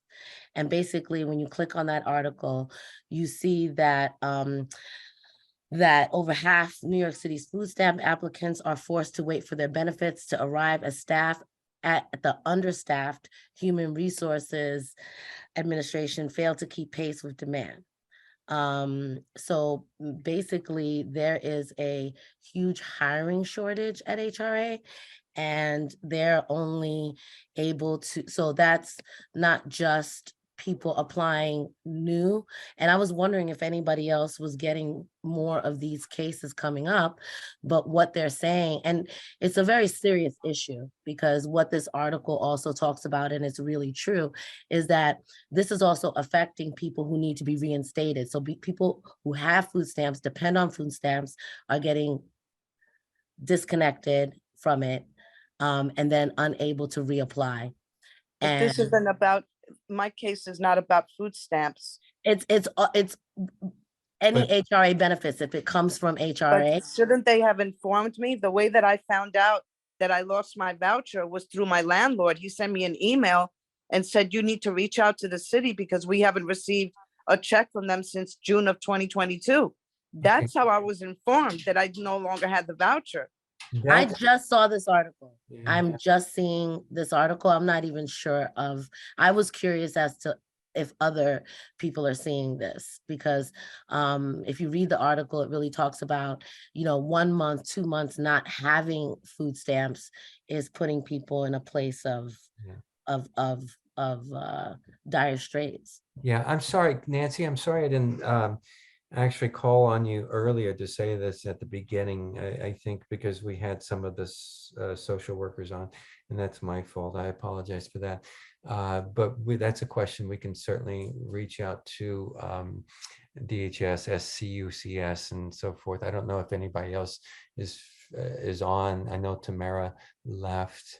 And basically when you click on that article, you see that that over half New York City's food stamp applicants are forced to wait for their benefits to arrive as staff at the understaffed Human Resources Administration failed to keep pace with demand. So basically there is a huge hiring shortage at HRA, and they're only able to, so that's not just people applying new. And I was wondering if anybody else was getting more of these cases coming up, but what they're saying, and it's a very serious issue, because what this article also talks about, and it's really true, is that this is also affecting people who need to be reinstated. So people who have food stamps, depend on food stamps, are getting disconnected from it, and then unable to reapply. But this isn't about, my case is not about food stamps. It's any HRA benefits if it comes from HRA. But shouldn't they have informed me? The way that I found out that I lost my voucher was through my landlord. He sent me an email and said, you need to reach out to the city because we haven't received a check from them since June of 2022. That's how I was informed that I no longer had the voucher. I just saw this article. I'm just seeing this article. I'm not even sure of, I was curious as to if other people are seeing this, because if you read the article, it really talks about, 1 month, 2 months not having food stamps is putting people in a place of dire straits. Yeah, I'm sorry, Nancy, I'm sorry I didn't actually call on you earlier to say this at the beginning. I think because we had some of this social workers on, and that's my fault. I apologize for that. But that's a question we can certainly reach out to DHS, SCUCS, and so forth. I don't know if anybody else is on. I know Tamara left.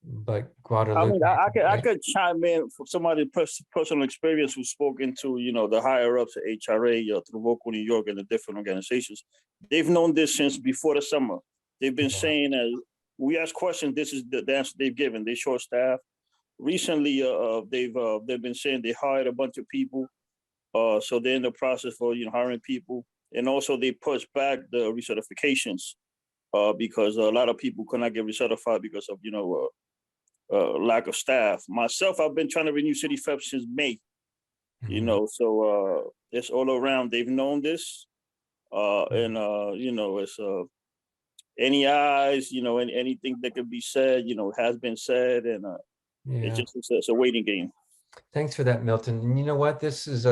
But Guadalupe, I could chime in from somebody's personal experience who's spoken to, the higher ups at HRA through local New York and the different organizations. They've known this since before the summer. They've been saying, we ask questions, this is the answer they've given. They short staff. Recently, they've been saying they hired a bunch of people. So they're in the process for hiring people. And also they pushed back the recertifications because a lot of people could not get recertified because of, lack of staff. Myself, I've been trying to renew City FEP since May, so it's all around. They've known this, and it's any eyes, and anything that could be said, has been said, and it's a waiting game. Thanks for that, Milton. And you know what? This is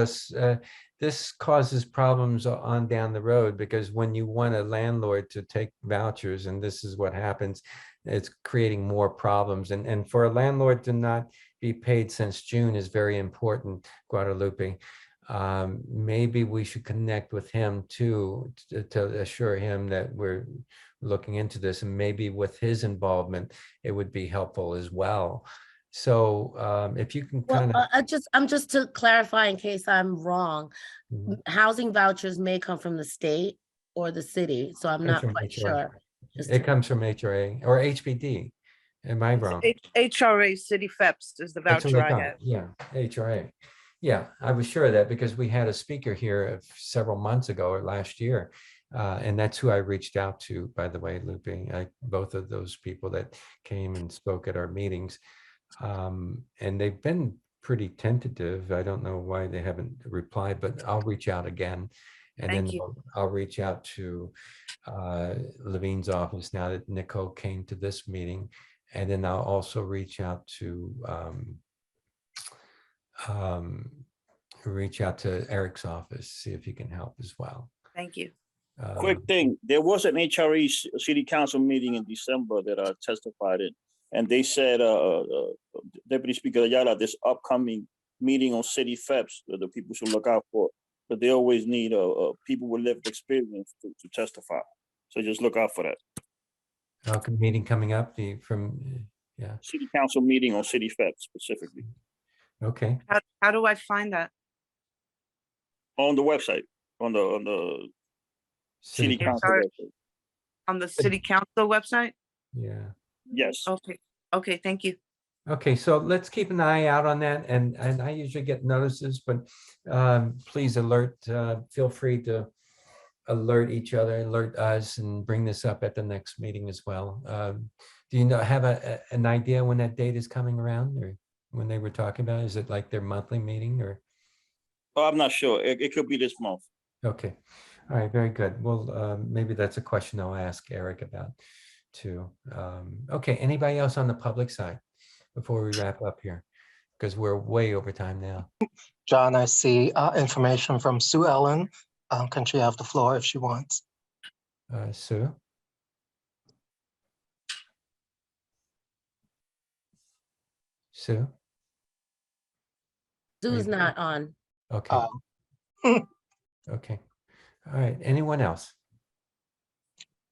this causes problems on down the road, because when you want a landlord to take vouchers, and this is what happens, it's creating more problems. And for a landlord to not be paid since June is very important, Guadalupe. Maybe we should connect with him too, to assure him that we're looking into this, and maybe with his involvement, it would be helpful as well. So if you can kind of, I'm just to clarify in case I'm wrong, housing vouchers may come from the state or the city, so I'm not quite sure. It comes from HRA or HPD. Am I wrong? HRA City FEPS is the voucher I have. Yeah, HRA. Yeah, I was sure of that because we had a speaker here several months ago or last year. And that's who I reached out to, by the way, Lupe. Both of those people that came and spoke at our meetings. And they've been pretty tentative. I don't know why they haven't replied, but I'll reach out again. And then I'll reach out to Levine's office now that Nicole came to this meeting. And then I'll also reach out to reach out to Eric's office, see if he can help as well. Thank you. Quick thing, there was an HRE city council meeting in December that I testified in, and they said, Deputy Speaker Ayala, this upcoming meeting on city FEPs that the people should look out for, but they always need people with lived experience to testify. So just look out for that. Meeting coming up yeah. City council meeting on city FEPs specifically. Okay. How do I find that? On the website, on the city council website. On the city council website? Yeah. Yes. Okay. Okay, thank you. Okay, so let's keep an eye out on that. And I usually get notices, but please feel free to alert each other, alert us, and bring this up at the next meeting as well. Do you have an idea when that date is coming around, or when they were talking about it? Is it like their monthly meeting, or? Oh, I'm not sure. It could be this month. Okay. All right, very good. Well, maybe that's a question I'll ask Eric about too. Okay, anybody else on the public side before we wrap up here? Because we're way over time now. John, I see information from Sue Ellen. Can she have the floor if she wants? Sue? Sue? Sue's not on. Okay. Okay. All right. Anyone else?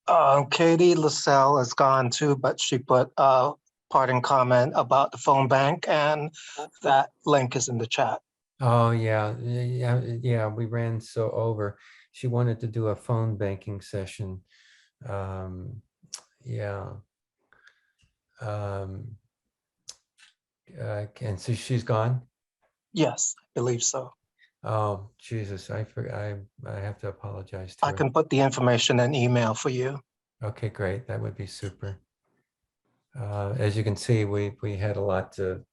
Katy Lasell is gone too, but she put a parting comment about the phone bank, and that link is in the chat. Oh, yeah. Yeah. We ran so over. She wanted to do a phone banking session. Yeah. And so she's gone? Yes, I believe so. Oh, Jesus. I have to apologize to I her. can put the information in email for you. Okay, great. That would be super. As you can see, we had a lot to,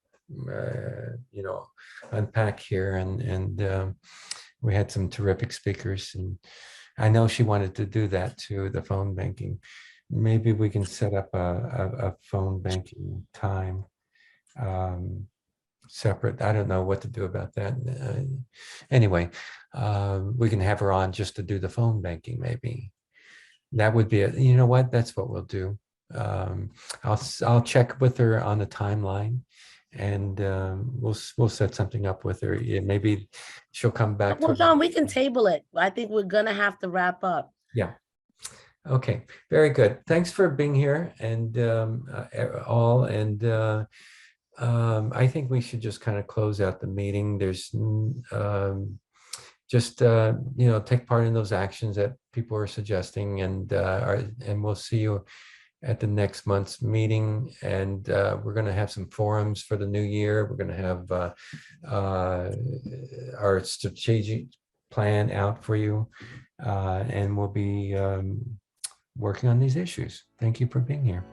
unpack here, and we had some terrific speakers, and I know she wanted to do that too, the phone banking. Maybe we can set up a phone banking time separate. I don't know what to do about that. Anyway, we can have her on just to do the phone banking, maybe. That would be it. You know what? That's what we'll do. I'll check with her on the timeline, and we'll set something up with her. Yeah, maybe she'll come back. Well, John, we can table it. I think we're gonna have to wrap up. Yeah. Okay. Very good. Thanks for being here, and all. And I think we should just kind of close out the meeting. There's just take part in those actions that people are suggesting, and we'll see you at the next month's meeting. And we're going to have some forums for the new year. We're going to have our strategic plan out for you, and we'll be working on these issues. Thank you for being here.